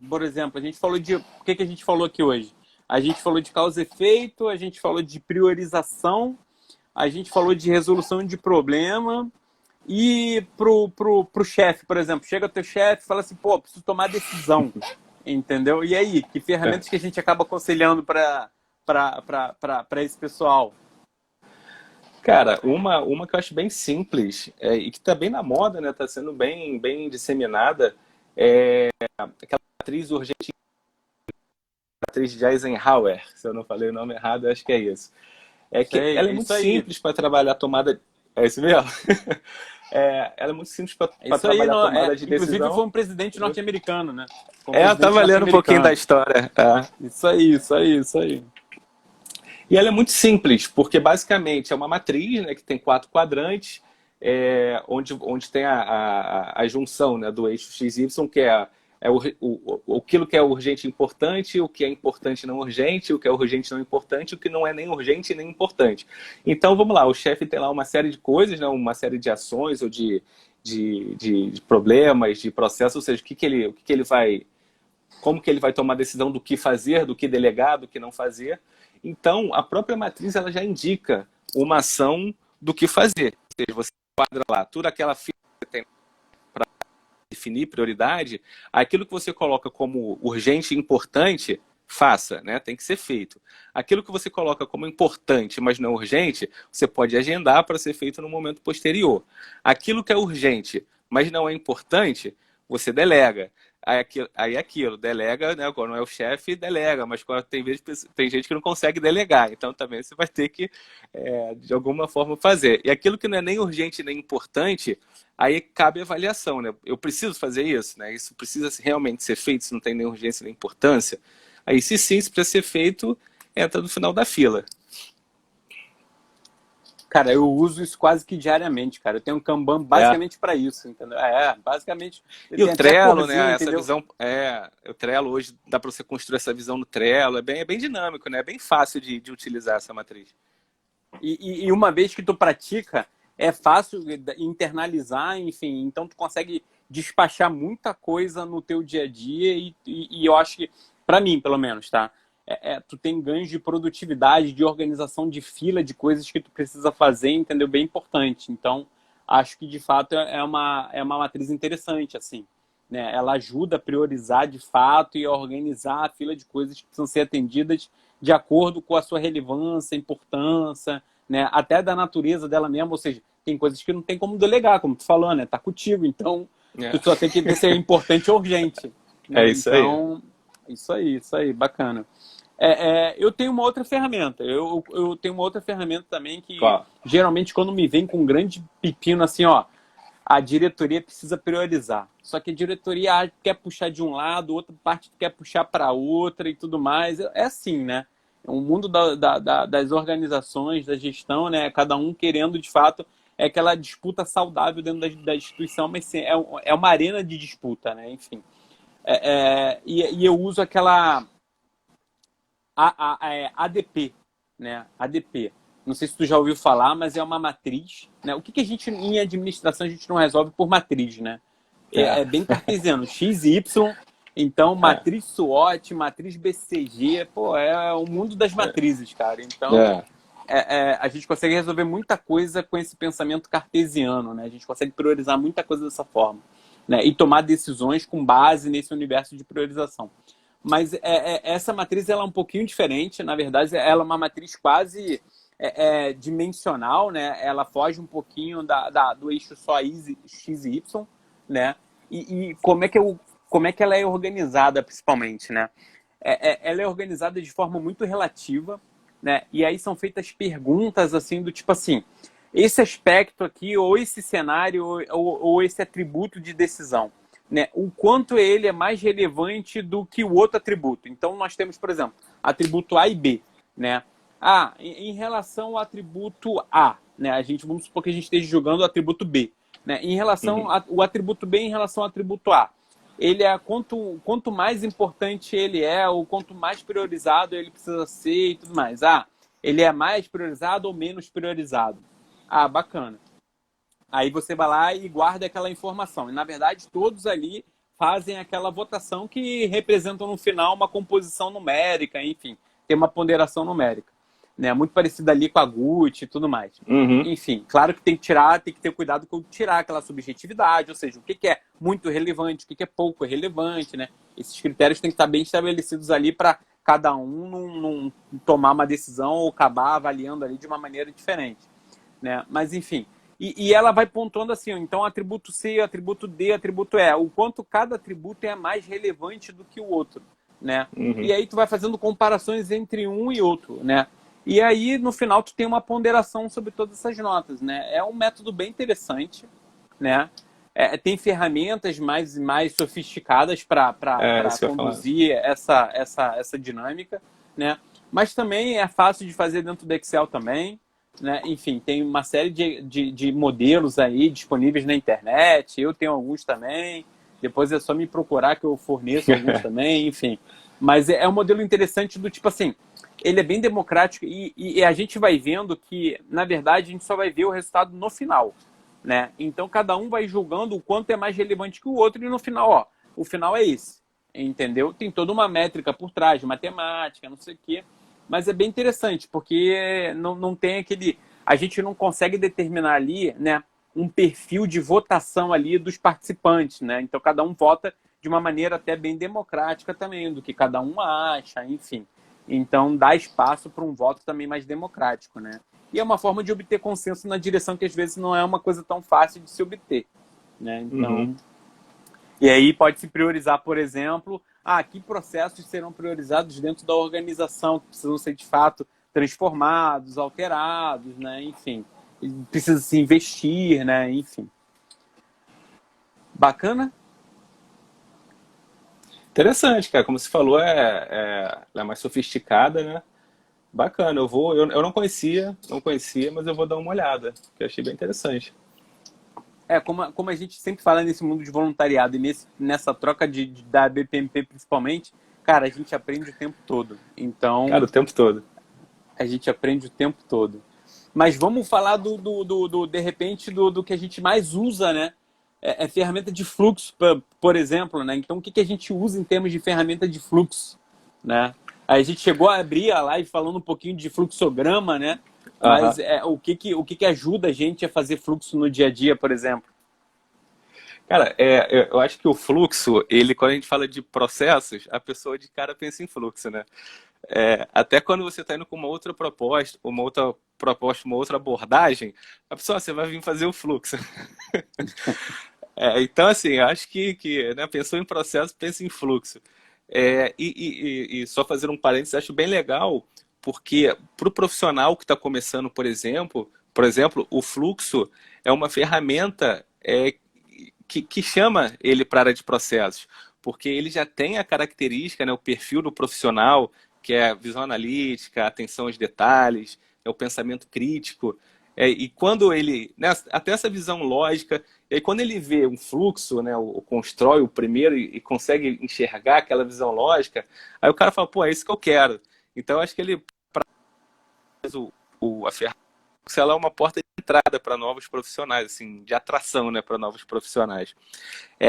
por exemplo, a gente falou de... O que a gente falou aqui hoje? A gente falou de causa e efeito, a gente falou de priorização, a gente falou de resolução de problema. E pro chefe, por exemplo, chega teu chefe e fala assim, pô, preciso tomar decisão, entendeu? E aí, que ferramentas que a gente acaba aconselhando para esse pessoal? Cara, uma que eu acho bem simples e que está bem na moda, né? Está sendo bem disseminada, é aquela atriz urgente, a atriz de Eisenhower, se eu não falei o nome errado, acho que é isso. Ela é muito simples para trabalhar a tomada... É isso mesmo? Ela é muito simples para trabalhar a tomada de decisão. Inclusive foi um presidente norte-americano, né? Eu tava lendo um pouquinho da história. Isso aí. E ela é muito simples, porque basicamente é uma matriz, né, que tem 4 quadrantes, onde tem a junção, né, do eixo XY, que é aquilo que é urgente e importante, o que é importante e não urgente, o que é urgente e não importante, o que não é nem urgente nem importante. Então, vamos lá, o chefe tem lá uma série de coisas, né, uma série de ações ou de problemas, de processos, ou seja, como que ele vai tomar a decisão do que fazer, do que delegar, do que não fazer. Então, a própria matriz ela já indica uma ação do que fazer. Ou seja, você quadra lá toda aquela fila que você tem para definir prioridade, aquilo que você coloca como urgente e importante, faça, né? Tem que ser feito. Aquilo que você coloca como importante, mas não urgente, você pode agendar para ser feito no momento posterior. Aquilo que é urgente, mas não é importante, você delega. Aí é aquilo, delega, né? Quando não é o chefe, delega, mas quando tem gente que não consegue delegar, então também você vai ter que, de alguma forma, fazer. E aquilo que não é nem urgente nem importante, aí cabe avaliação, né? Eu preciso fazer isso, né? Isso precisa realmente ser feito, se não tem nem urgência nem importância. Aí, se sim, se precisa ser feito, entra no final da fila. Cara, eu uso isso quase que diariamente, cara. Eu tenho um Kanban É. basicamente para isso, entendeu? Basicamente, E o tem até a Trello, corzinha, né? Essa entendeu? visão. O Trello hoje dá para você construir essa visão no Trello. É bem dinâmico, né? É bem fácil de utilizar essa matriz. E uma vez que tu pratica, é fácil internalizar, enfim, então tu consegue despachar muita coisa no teu dia a dia e eu acho que, para mim, pelo menos, tá? Tu tem ganhos de produtividade, de organização de fila de coisas que tu precisa fazer, entendeu? Bem importante. Então, acho que de fato é uma matriz interessante, assim, né? Ela ajuda a priorizar de fato e a organizar a fila de coisas que precisam ser atendidas de acordo com a sua relevância, importância, né? Até da natureza dela mesma, ou seja, tem coisas que não tem como delegar, como tu falou, né? Tá contigo, então É, tu só tem que ver se é importante ou urgente, é né? isso aí. Então, isso aí, bacana. Eu tenho uma outra ferramenta. Eu tenho uma outra ferramenta também que Qual? geralmente quando me vem com um grande pepino assim, ó, a diretoria precisa priorizar. Só que a diretoria quer puxar de um lado, outra parte quer puxar para outra e tudo mais. É assim, né? O mundo das organizações, da gestão, né? Cada um querendo, de fato, é aquela disputa saudável dentro da instituição, mas sim, é uma arena de disputa, né? Enfim. E eu uso aquela ADP, né? ADP. Não sei se tu já ouviu falar, mas é uma matriz, né? O que a gente, em administração, a gente não resolve por matriz, né? É, É bem cartesiano, X e Y. Então, é, matriz SWOT, matriz BCG, pô, é o mundo das matrizes, cara. Então, é. a gente consegue resolver muita coisa com esse pensamento cartesiano, né? A gente consegue priorizar muita coisa dessa forma, né? E tomar decisões com base nesse universo de priorização. Mas essa matriz ela é um pouquinho diferente. Na verdade, ela é uma matriz quase dimensional, né? Ela foge um pouquinho do eixo só X e Y, né? E como é que ela é organizada, principalmente, né? Ela é organizada de forma muito relativa, né? E aí são feitas perguntas assim do tipo assim, esse aspecto aqui, ou esse cenário, ou esse atributo de decisão, né? O quanto ele é mais relevante do que o outro atributo. Então, nós temos, por exemplo, atributo A e B, né? Em relação ao atributo A, né? Vamos supor que a gente esteja jogando o atributo B, né? Em relação Uhum. ao atributo B em relação ao atributo A, ele quanto mais importante ele é, ou quanto mais priorizado ele precisa ser e tudo mais. Ele é mais priorizado ou menos priorizado? Bacana. Aí você vai lá e guarda aquela informação. E, na verdade, todos ali fazem aquela votação que representam, no final, uma composição numérica, enfim, tem uma ponderação numérica, né? Muito parecida ali com a GUT e tudo mais. Uhum. Enfim, claro que tem que ter cuidado com tirar aquela subjetividade, ou seja, o que é muito relevante, o que é pouco relevante, né? Esses critérios têm que estar bem estabelecidos ali para cada um não tomar uma decisão ou acabar avaliando ali de uma maneira diferente, né? Mas, enfim, e ela vai pontuando assim, então atributo C, atributo D, atributo E, o quanto cada atributo é mais relevante do que o outro, né? E Uhum. aí tu vai fazendo comparações entre um e outro, né? E aí no final tu tem uma ponderação sobre todas essas notas, né? É um método bem interessante, né? Tem ferramentas mais sofisticadas para Isso que eu ia falar. conduzir essa dinâmica, né? Mas também é fácil de fazer dentro do Excel também, né? Enfim, tem uma série de modelos aí disponíveis na internet. Eu tenho alguns também. Depois é só me procurar que eu forneço alguns também, enfim. Mas é um modelo interessante do tipo assim, ele é bem democrático e a gente vai vendo que, na verdade, a gente só vai ver o resultado no final, né? Então, cada um vai julgando o quanto é mais relevante que o outro e no final, ó, o final é esse, entendeu? Tem toda uma métrica por trás, matemática, não sei o quê. Mas é bem interessante, porque não tem aquele... A gente não consegue determinar ali, né, um perfil de votação ali dos participantes, né? Então, cada um vota de uma maneira até bem democrática também, do que cada um acha, enfim. Então, dá espaço para um voto também mais democrático, né? E é uma forma de obter consenso na direção que, às vezes, não é uma coisa tão fácil de se obter, né? Uhum. Então, E aí pode se priorizar, por exemplo, que processos serão priorizados dentro da organização, que precisam ser de fato transformados, alterados, né? Enfim, precisa se investir, né? Enfim. Bacana? Interessante, cara. Como você falou, ela é mais sofisticada, né? Bacana, eu não conhecia, mas eu vou dar uma olhada, que eu achei bem interessante. Como a gente sempre fala nesse mundo de voluntariado e nessa troca da BPMP principalmente, cara, a gente aprende o tempo todo. Cara, Então, o tempo todo. a gente aprende o tempo todo. Mas vamos falar de repente, do que a gente mais usa, né? É ferramenta de fluxo, por exemplo, né? Então, o que a gente usa em termos de ferramenta de fluxo, né? A gente chegou a abrir a live falando um pouquinho de fluxograma, né? Aham. Mas o que ajuda a gente a fazer fluxo no dia a dia, por exemplo? Cara, eu acho que o fluxo, ele, quando a gente fala de processos, a pessoa de cara pensa em fluxo, né? Até quando você está indo com uma outra abordagem, a pessoa, você vai vir fazer o fluxo. Então, assim, eu acho que né, pensou em processo, pensa em fluxo. E só fazer um parênteses, acho bem legal, porque para o profissional que está começando, por exemplo, o fluxo é uma ferramenta que chama ele para a área de processos, porque ele já tem a característica, né, o perfil do profissional, que é a visão analítica, a atenção aos detalhes, é o pensamento crítico. E quando ele, né, até essa visão lógica, e aí quando ele vê um fluxo, né, constrói o primeiro e consegue enxergar aquela visão lógica, aí o cara fala, pô, é isso que eu quero. Então, eu acho que ele, a ferramenta, ela é uma porta de entrada para novos profissionais, assim, de atração, né, para novos profissionais.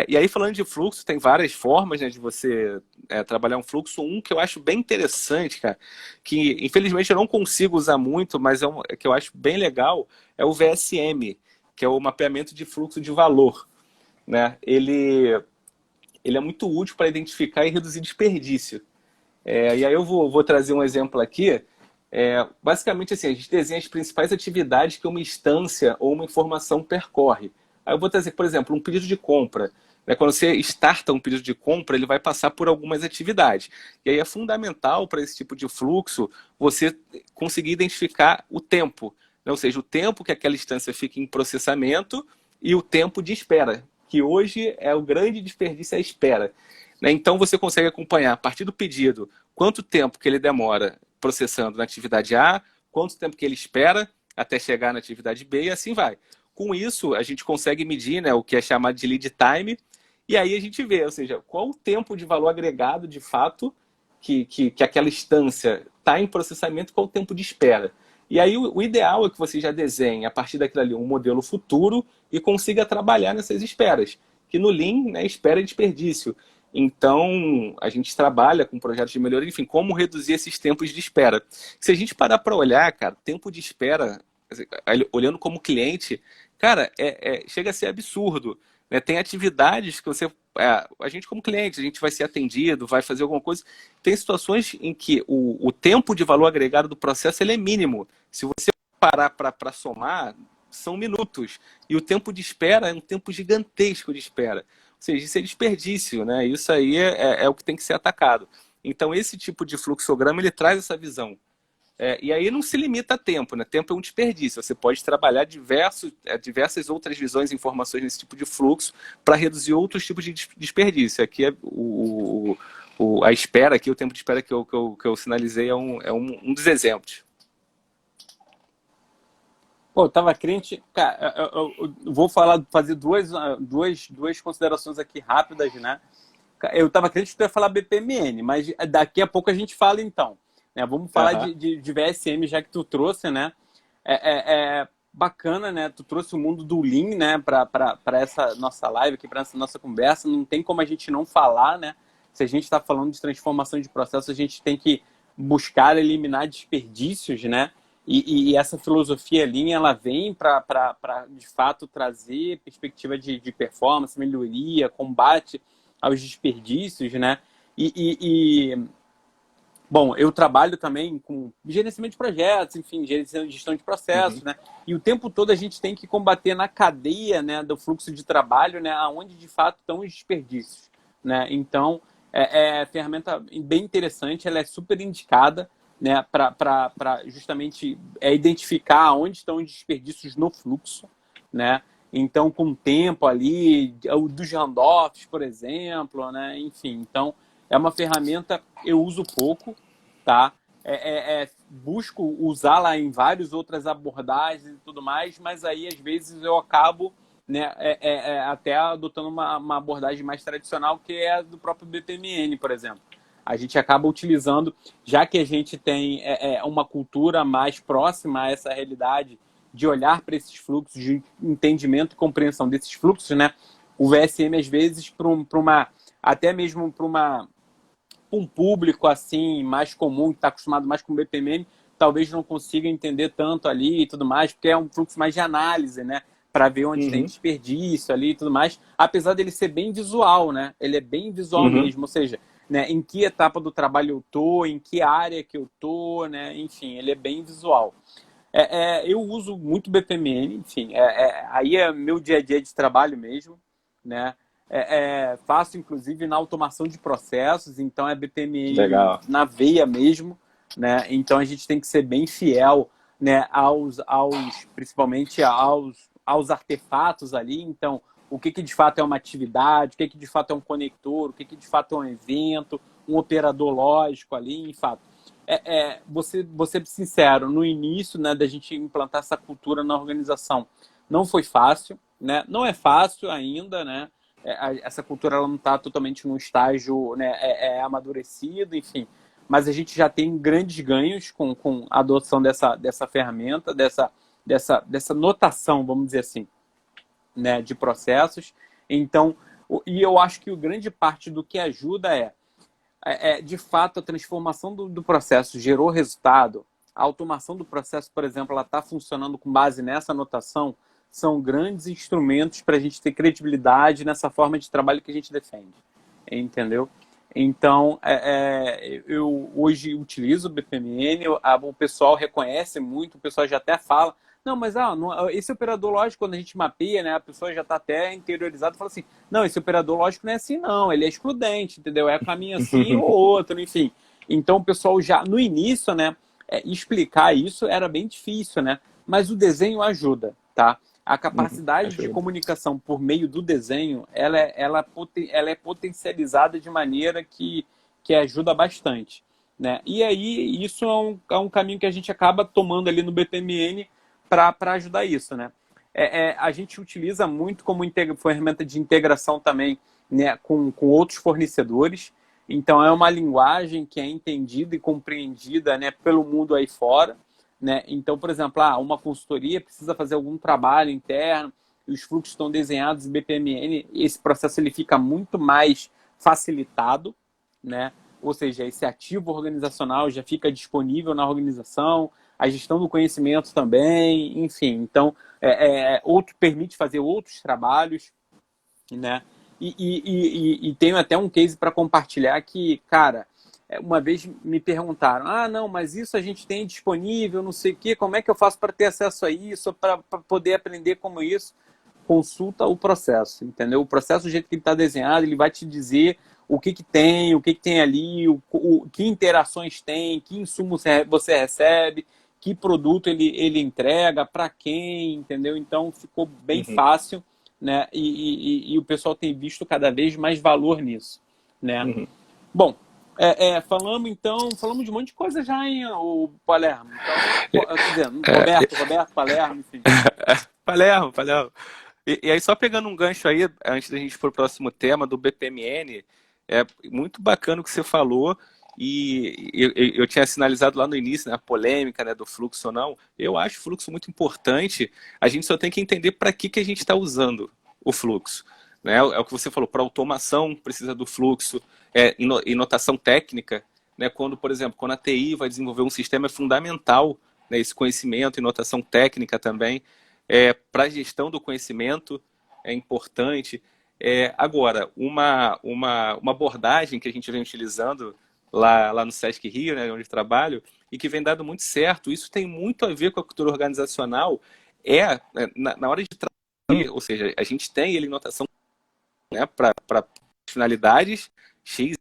E aí, falando de fluxo, tem várias formas, né, de você trabalhar um fluxo. Um que eu acho bem interessante, cara, que infelizmente eu não consigo usar muito, mas que eu acho bem legal, é o VSM, que é o mapeamento de fluxo de valor, né? Ele é muito útil para identificar e reduzir desperdício. E aí eu vou trazer um exemplo aqui. Basicamente, assim, a gente desenha as principais atividades que uma instância ou uma informação percorre. Aí eu vou trazer, por exemplo, um pedido de compra. Né? Quando você starta um pedido de compra, ele vai passar por algumas atividades. E aí é fundamental para esse tipo de fluxo você conseguir identificar o tempo. Né? Ou seja, o tempo que aquela instância fica em processamento e o tempo de espera, que hoje é o grande desperdício, é a espera. Né? Então você consegue acompanhar a partir do pedido quanto tempo que ele demora processando na atividade A, quanto tempo que ele espera até chegar na atividade B e assim vai. Com isso, a gente consegue medir, né, o que é chamado de lead time, e aí a gente vê, ou seja, qual o tempo de valor agregado de fato que aquela instância está em processamento, qual o tempo de espera. E aí o ideal é que você já desenhe a partir daquilo ali um modelo futuro e consiga trabalhar nessas esperas, que no Lean, né, espera é desperdício. Então, a gente trabalha com projetos de melhoria, enfim, como reduzir esses tempos de espera. Se a gente parar para olhar, cara, tempo de espera, olhando como cliente, cara, chega a ser absurdo. Né? Tem atividades que a gente como cliente, a gente vai ser atendido, vai fazer alguma coisa. Tem situações em que o tempo de valor agregado do processo ele é mínimo. Se você parar para somar, são minutos. E o tempo de espera é um tempo gigantesco de espera. Ou seja, isso é desperdício, né? Isso aí é o que tem que ser atacado. Então, esse tipo de fluxograma, ele traz essa visão. E aí não se limita a tempo, né? Tempo é um desperdício. Você pode trabalhar diversas outras visões e informações nesse tipo de fluxo para reduzir outros tipos de desperdício. Aqui a espera, aqui, o tempo de espera que eu sinalizei é um dos exemplos. Pô, eu tava crente. Cara, eu vou fazer duas considerações aqui rápidas, né? Eu tava crente que tu ia falar BPMN, mas daqui a pouco a gente fala então. Né? Vamos falar Aham. de VSM, já que tu trouxe, né? Bacana, né? Tu trouxe o mundo do Lean, né? Para essa nossa live aqui, para essa nossa conversa. Não tem como a gente não falar, né? Se a gente está falando de transformação de processo, a gente tem que buscar eliminar desperdícios, né? E essa filosofia Lean, ela vem para, de fato, trazer perspectiva de performance, melhoria, combate aos desperdícios, né? E Bom, eu trabalho também com gerenciamento de projetos, enfim, gestão de processos, Uhum, né? E o tempo todo a gente tem que combater na cadeia, né, do fluxo de trabalho, né, aonde de fato estão os desperdícios, né? Então, é ferramenta bem interessante, ela é super indicada, né, para justamente identificar onde estão os desperdícios no fluxo, né? Então, com o tempo ali, o dos handoffs, por exemplo, né? Enfim, então é uma ferramenta eu uso pouco, tá? Busco usá-la em várias outras abordagens e tudo mais, mas aí às vezes eu acabo, né, até adotando uma abordagem mais tradicional, que é a do próprio BPMN, por exemplo. A gente acaba utilizando, já que a gente tem uma cultura mais próxima a essa realidade de olhar para esses fluxos, de entendimento e compreensão desses fluxos, né? O VSM, às vezes, até mesmo para um público assim mais comum, que está acostumado mais com BPMN, talvez não consiga entender tanto ali e tudo mais, porque é um fluxo mais de análise, né? Para ver onde tem uhum, desperdício ali e tudo mais, apesar dele ser bem visual, né? Ele é bem visual uhum. mesmo, ou seja, né, em que etapa do trabalho eu tô, em que área que eu tô, né? Enfim, ele é bem visual. Eu uso muito BPMN, enfim, aí é meu dia a dia de trabalho mesmo, né? Faço inclusive na automação de processos, então é BPMN Legal. na veia mesmo, né? Então a gente tem que ser bem fiel, né? Principalmente aos artefatos ali. Então, o que de fato é uma atividade, o que de fato é um conector, o que de fato é um evento, um operador lógico ali, em fato você ser sincero, no início, né, da gente implantar essa cultura na organização, não foi fácil, né? Não é fácil ainda, né? Essa cultura ela não está totalmente num estágio, né, amadurecido, enfim. Mas a gente já tem grandes ganhos com a adoção dessa ferramenta, dessa notação, vamos dizer assim, né, de processos. Então, e eu acho que a grande parte do que ajuda de fato, a transformação do processo gerou resultado, a automação do processo, por exemplo, ela está funcionando com base nessa anotação, são grandes instrumentos para a gente ter credibilidade nessa forma de trabalho que a gente defende. Entendeu? Então, eu hoje utilizo o BPMN, o pessoal reconhece muito, o pessoal já até fala, não, mas esse operador lógico, quando a gente mapeia, né, a pessoa já está até interiorizada e fala assim, não, esse operador lógico não é assim não, ele é excludente, entendeu? É caminho assim ou outro, enfim. Então o pessoal já, no início, né, explicar isso era bem difícil, né? Mas o desenho ajuda, tá? A Uhum, capacidade de ajuda. comunicação por meio do desenho, ela é potencializada de maneira que ajuda bastante, né? E aí isso é um caminho que a gente acaba tomando ali no BPMN para ajudar isso, né? A gente utiliza muito como ferramenta de integração também, né, com outros fornecedores. Então é uma linguagem que é entendida e compreendida, né, pelo mundo aí fora, né? Então, por exemplo, uma consultoria precisa fazer algum trabalho interno, e os fluxos estão desenhados em BPMN, esse processo ele fica muito mais facilitado, né? Ou seja, esse ativo organizacional já fica disponível na organização, a gestão do conhecimento também, enfim. Então, outro permite fazer outros trabalhos, né? E tenho até um case para compartilhar que, cara, uma vez me perguntaram, não, mas isso a gente tem disponível, não sei o quê, como é que eu faço para ter acesso a isso, para poder aprender como isso? Consulta o processo, entendeu? O processo, do jeito que ele está desenhado, ele vai te dizer o que tem ali, que interações tem, que insumos você recebe, que produto ele entrega, para quem, entendeu? Então ficou bem Uhum, fácil, né? E o pessoal tem visto cada vez mais valor nisso, né? uhum. Bom, falamos de um monte de coisa já, hein, o Palermo. Então, quer dizer, É, Roberto Palermo, enfim. Palermo, Palermo. E aí, só pegando um gancho aí, antes da gente ir para o próximo tema do BPMN, é muito bacana o que você falou, e eu tinha sinalizado lá no início, né, a polêmica, né, do fluxo ou não. Eu acho o fluxo muito importante, a gente só tem que entender para que a gente está usando o fluxo. Né? É o que você falou, para automação precisa do fluxo, em notação técnica, né, quando, por exemplo, quando a TI vai desenvolver um sistema, é fundamental, né, esse conhecimento e notação técnica também, para a gestão do conhecimento é importante. Agora, uma abordagem que a gente vem utilizando lá no Sesc Rio, né, onde eu trabalho, e que vem dado muito certo. Isso tem muito a ver com a cultura organizacional. Na hora de traduzir, ou seja, a gente tem ele em notação, né, para finalidades X,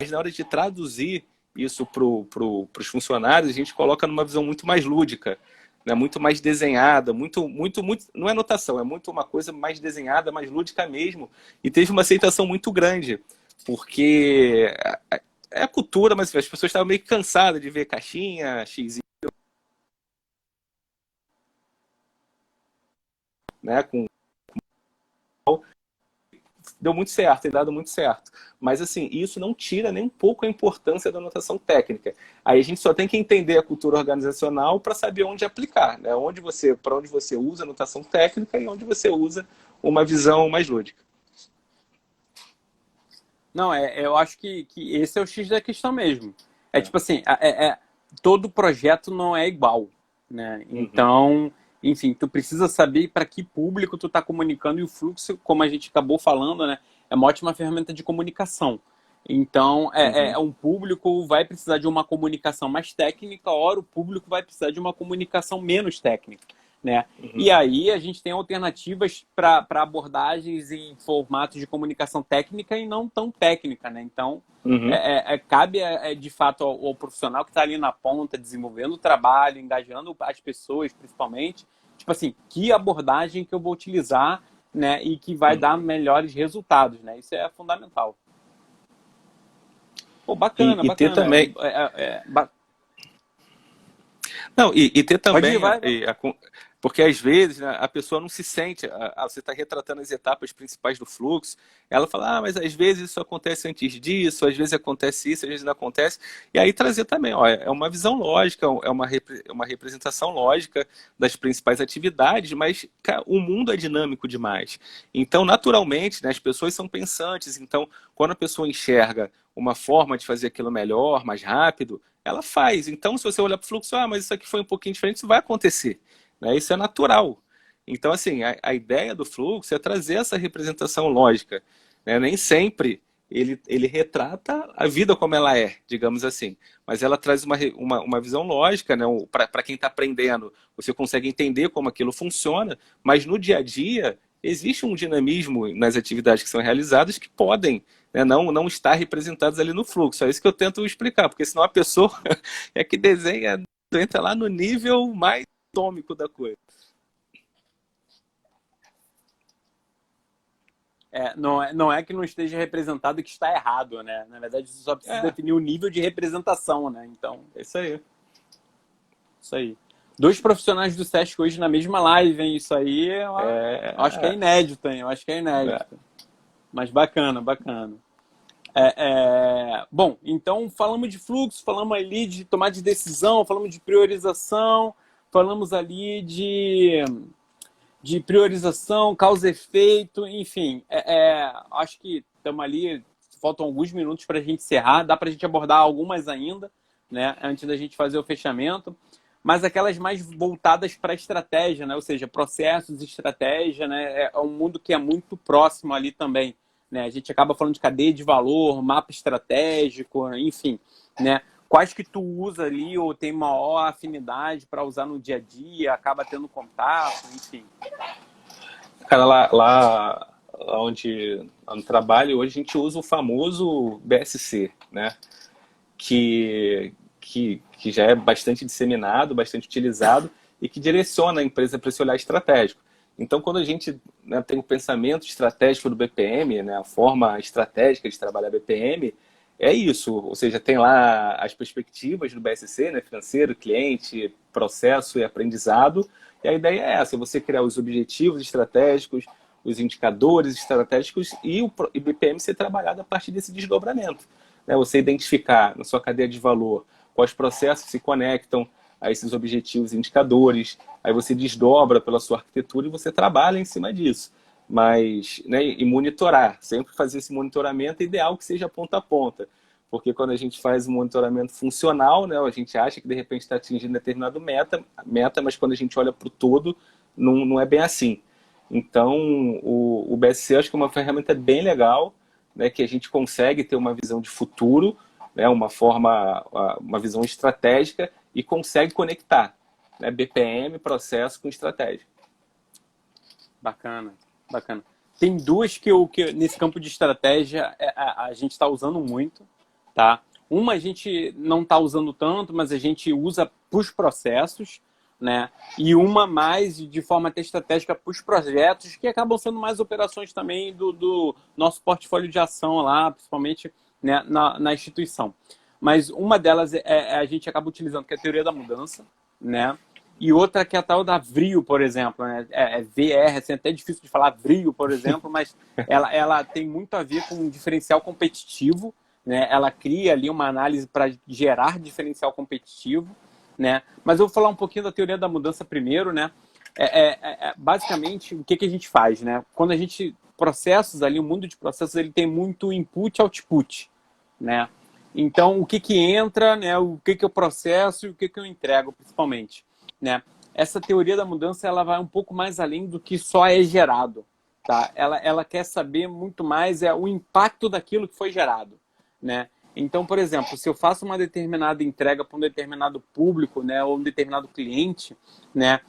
mas na hora de traduzir isso para os funcionários, a gente coloca numa visão muito mais lúdica, né, muito mais desenhada, muito, não é notação, é muito uma coisa mais desenhada, mais lúdica mesmo, e teve uma aceitação muito grande, porque é a cultura, mas as pessoas estavam meio cansadas de ver caixinha, X, né, com deu muito certo, tem dado muito certo. Mas, assim, isso não tira nem um pouco a importância da notação técnica. Aí a gente só tem que entender a cultura organizacional para saber onde aplicar, né? Para onde você usa a notação técnica e onde você usa uma visão mais lúdica. Não, eu acho que esse é o X da questão mesmo. Tipo assim, todo projeto não é igual, né? Então, enfim, tu precisa saber para que público tu está comunicando, e o fluxo, como a gente acabou falando, né, é uma ótima ferramenta de comunicação. Então, um público vai precisar de uma comunicação mais técnica, ora o público vai precisar de uma comunicação menos técnica, né? E aí a gente tem alternativas para abordagens em formatos de comunicação técnica e não tão técnica, né? Então, cabe de fato ao profissional que está ali na ponta, desenvolvendo o trabalho, engajando as pessoas, principalmente, tipo assim, que abordagem que eu vou utilizar, né? E que vai dar melhores resultados, né? Isso é fundamental. Pô, bacana, E ter bacana. também. Não, e ter Pode ir, também, vai. porque às vezes, né, a pessoa não se sente, você está retratando as etapas principais do fluxo, ela fala, mas às vezes isso acontece antes disso, às vezes acontece isso, às vezes não acontece, e aí trazer também, ó, é uma visão lógica, é uma representação lógica das principais atividades, mas cara, o mundo é dinâmico demais. Então, naturalmente, né, as pessoas são pensantes, então, quando a pessoa enxerga uma forma de fazer aquilo melhor, mais rápido, ela faz. Então, se você olhar para o fluxo, mas isso aqui foi um pouquinho diferente, isso vai acontecer. Né? Isso é natural. Então, assim, a ideia do fluxo é trazer essa representação lógica. Né? Nem sempre ele retrata a vida como ela é, digamos assim. Mas ela traz uma visão lógica, né? Para quem está aprendendo, você consegue entender como aquilo funciona, mas no dia a dia existe um dinamismo nas atividades que são realizadas que podem, né, não estar representadas ali no fluxo. É isso que eu tento explicar, porque senão a pessoa é que desenha, entra lá no nível mais atômico da coisa. Não é que não esteja representado que está errado, né? Na verdade, você só precisa definir o nível de representação, né? Então, é isso aí. Isso aí. 2 profissionais do SESC hoje na mesma live, hein? Isso aí eu acho que é inédito, hein? Eu acho que é inédito. Mas bacana, bacana. Bom, então falamos de fluxo, falamos ali de tomada de decisão, falamos de priorização, falamos ali de priorização, causa e efeito, enfim. Acho que estamos ali, faltam alguns minutos para a gente encerrar, dá para a gente abordar algumas ainda, né, antes da gente fazer o fechamento, mas aquelas mais voltadas para a estratégia, né, ou seja, processos, estratégia, né, é um mundo que é muito próximo ali também. Né? A gente acaba falando de cadeia de valor, mapa estratégico, enfim, né? Quais que tu usa ali ou tem maior afinidade para usar no dia a dia, acaba tendo contato, enfim. Cara, lá onde no trabalho hoje a gente usa o famoso BSC, né? Que já é bastante disseminado, bastante utilizado e que direciona a empresa para esse olhar estratégico. Então, quando a gente, né, tem o pensamento estratégico do BPM, né, a forma estratégica de trabalhar BPM, é isso. Ou seja, tem lá as perspectivas do BSC, né, financeiro, cliente, processo e aprendizado. E a ideia é essa, você criar os objetivos estratégicos, os indicadores estratégicos e o BPM ser trabalhado a partir desse desdobramento. Né, você identificar na sua cadeia de valor quais processos se conectam a esses objetivos e indicadores, aí você desdobra pela sua arquitetura e você trabalha em cima disso. Mas, né, e monitorar, sempre fazer esse monitoramento, é ideal que seja ponta a ponta, porque quando a gente faz um monitoramento funcional, né, a gente acha que de repente está atingindo determinado meta, mas quando a gente olha para o todo, não é bem assim. Então, o BSC acho que é uma ferramenta bem legal, né, que a gente consegue ter uma visão de futuro, né, uma visão estratégica e consegue conectar, né, BPM, processo com estratégia. Bacana, bacana. Tem duas que nesse campo de estratégia a gente está usando muito, tá? Uma a gente não está usando tanto, mas a gente usa para os processos, né? E uma mais de forma até estratégica para os projetos, que acabam sendo mais operações também do nosso portfólio de ação lá, principalmente, né, na instituição. Mas uma delas a gente acaba utilizando, que é a teoria da mudança, né? E outra que é a tal da VRIO, por exemplo, né? VR, assim, é até difícil de falar VRIO, por exemplo, mas ela tem muito a ver com um diferencial competitivo, né? Ela cria ali uma análise para gerar diferencial competitivo, né? Mas eu vou falar um pouquinho da teoria da mudança primeiro, né? Basicamente, o que a gente faz, né? Quando a gente processos ali, o mundo de processos, ele tem muito input e output, né? Então, o que entra, né? O que eu processo e o que eu entrego, principalmente, né? Essa teoria da mudança, ela vai um pouco mais além do que só é gerado, tá? Ela quer saber muito mais o impacto daquilo que foi gerado, né? Então, por exemplo, se eu faço uma determinada entrega para um determinado público, né, ou um determinado cliente, né,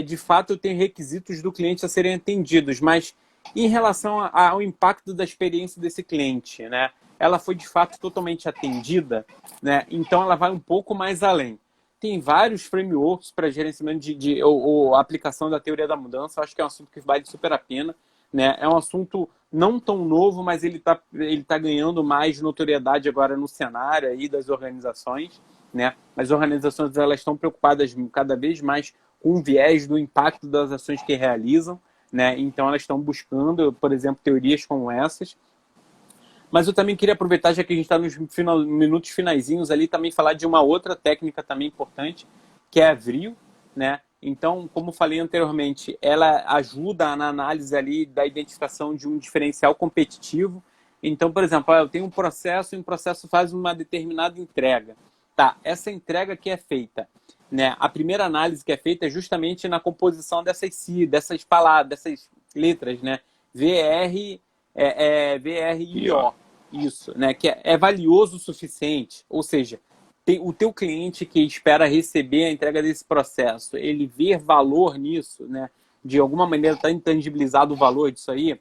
de fato eu tenho requisitos do cliente a serem atendidos, mas em relação ao impacto da experiência desse cliente, né, ela foi de fato totalmente atendida, né, então ela vai um pouco mais além. Tem vários frameworks para gerenciamento ou aplicação da teoria da mudança. Eu acho que é um assunto que vale super a pena, né? É um assunto não tão novo, mas ele tá ganhando mais notoriedade agora no cenário aí das organizações, né? As organizações, elas estão preocupadas cada vez mais com o viés do impacto das ações que realizam, né? Então elas estão buscando, por exemplo, teorias como essas. Mas eu também queria aproveitar, já que a gente está nos minutos finaizinhos ali, também falar de uma outra técnica também importante, que é a VRIO, né? Então, como falei anteriormente, ela ajuda na análise ali da identificação de um diferencial competitivo. Então, por exemplo, eu tenho um processo e um processo faz uma determinada entrega. Tá, essa entrega que é feita, né? A primeira análise que é feita é justamente na composição dessas palavras, dessas letras, né? VR, VRIO, isso, né? Que é valioso o suficiente, ou seja, o teu cliente que espera receber a entrega desse processo, ele ver valor nisso, né? De alguma maneira está intangibilizado o valor disso aí,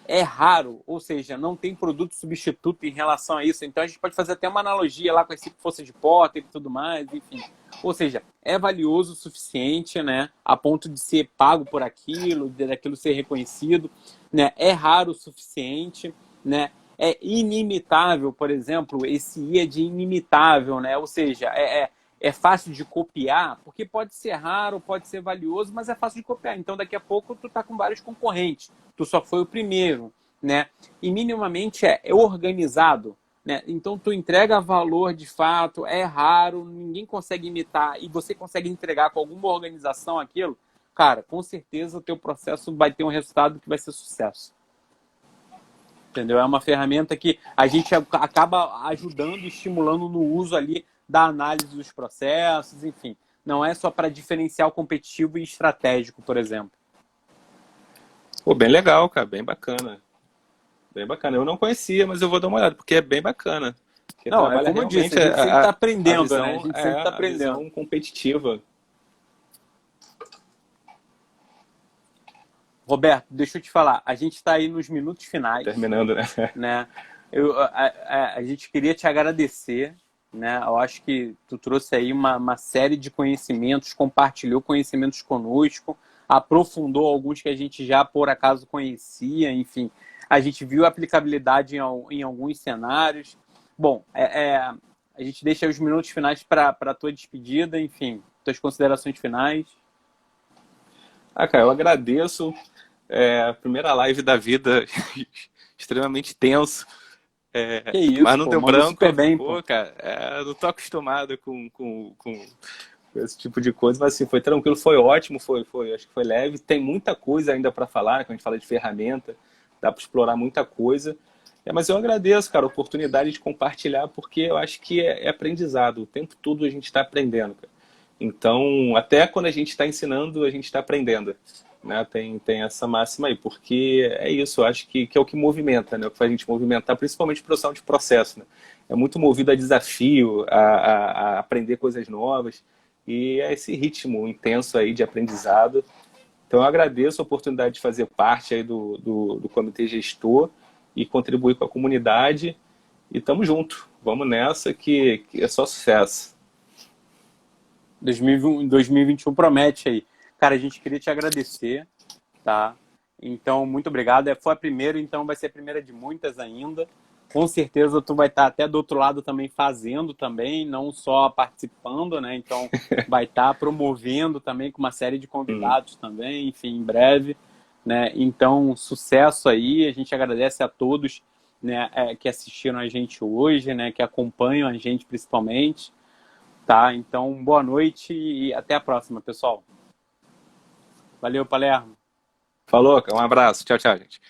é raro, ou seja, não tem produto substituto em relação a isso. Então a gente pode fazer até uma analogia lá com esse força de Potter e tudo mais, enfim. Ou seja, é valioso o suficiente, né, a ponto de ser pago por aquilo, daquilo ser reconhecido, né? É raro o suficiente, né? É inimitável, por exemplo, esse I é de inimitável, né? Ou seja, é fácil de copiar, porque pode ser raro, pode ser valioso, mas é fácil de copiar. Então, daqui a pouco, tu tá com vários concorrentes. Tu só foi o primeiro, né? E minimamente é organizado, né? Então, tu entrega valor de fato, é raro, ninguém consegue imitar e você consegue entregar com alguma organização aquilo, cara, com certeza o teu processo vai ter um resultado que vai ser sucesso. Entendeu? É uma ferramenta que a gente acaba ajudando e estimulando no uso ali da análise dos processos, enfim. Não é só para diferencial competitivo e estratégico, por exemplo. Pô, bem legal, cara, bem bacana. Bem bacana. Eu não conhecia, mas eu vou dar uma olhada, porque é bem bacana. Porque Não, trabalha como eu disse, realmente a gente sempre está aprendendo, visão, né? A gente sempre está a aprendendo. visão competitiva. Roberto, deixa eu te falar, a gente está aí nos minutos finais, Terminando, né? né? A gente queria te agradecer, né? Eu acho que tu trouxe aí uma série de conhecimentos, compartilhou conhecimentos conosco, aprofundou alguns que a gente já por acaso conhecia, enfim. A gente viu a aplicabilidade em alguns cenários. Bom, a gente deixa os minutos finais para a tua despedida, enfim, tuas considerações finais. Ah, cara, eu agradeço. A primeira live da vida, extremamente tenso. Que isso, mas não pô, deu mandou branco. super bem, Pô, pô. cara, não tô acostumado com esse tipo de coisa, mas assim, foi tranquilo, foi ótimo, acho que foi leve. Tem muita coisa ainda para falar, né, quando a gente fala de ferramenta, dá para explorar muita coisa. Mas eu agradeço, cara, a oportunidade de compartilhar, porque eu acho que é aprendizado. O tempo todo a gente está aprendendo, cara. Então, até quando a gente está ensinando, a gente está aprendendo. Né? Tem essa máxima aí, porque é isso, eu acho que é o que movimenta, né? O que faz a gente movimentar, principalmente produção de processo. Né? é muito movido a desafio, a aprender coisas novas e a esse ritmo intenso aí de aprendizado. Então, eu agradeço a oportunidade de fazer parte aí do comitê gestor e contribuir com a comunidade. E tamo junto. Vamos nessa que é só sucesso. 2021 promete aí. Cara, a gente queria te agradecer, tá? Então, muito obrigado. Foi a primeira, então vai ser a primeira de muitas ainda. Com certeza tu vai estar até do outro lado também fazendo também, não só participando, né? Então vai estar promovendo também com uma série de convidados também, enfim, em breve, né? Então, sucesso aí. A gente agradece a todos, né, que assistiram a gente hoje, né, que acompanham a gente principalmente, tá? Então, boa noite e até a próxima, pessoal. Valeu, Palermo. Falou, um abraço. Tchau, tchau, gente.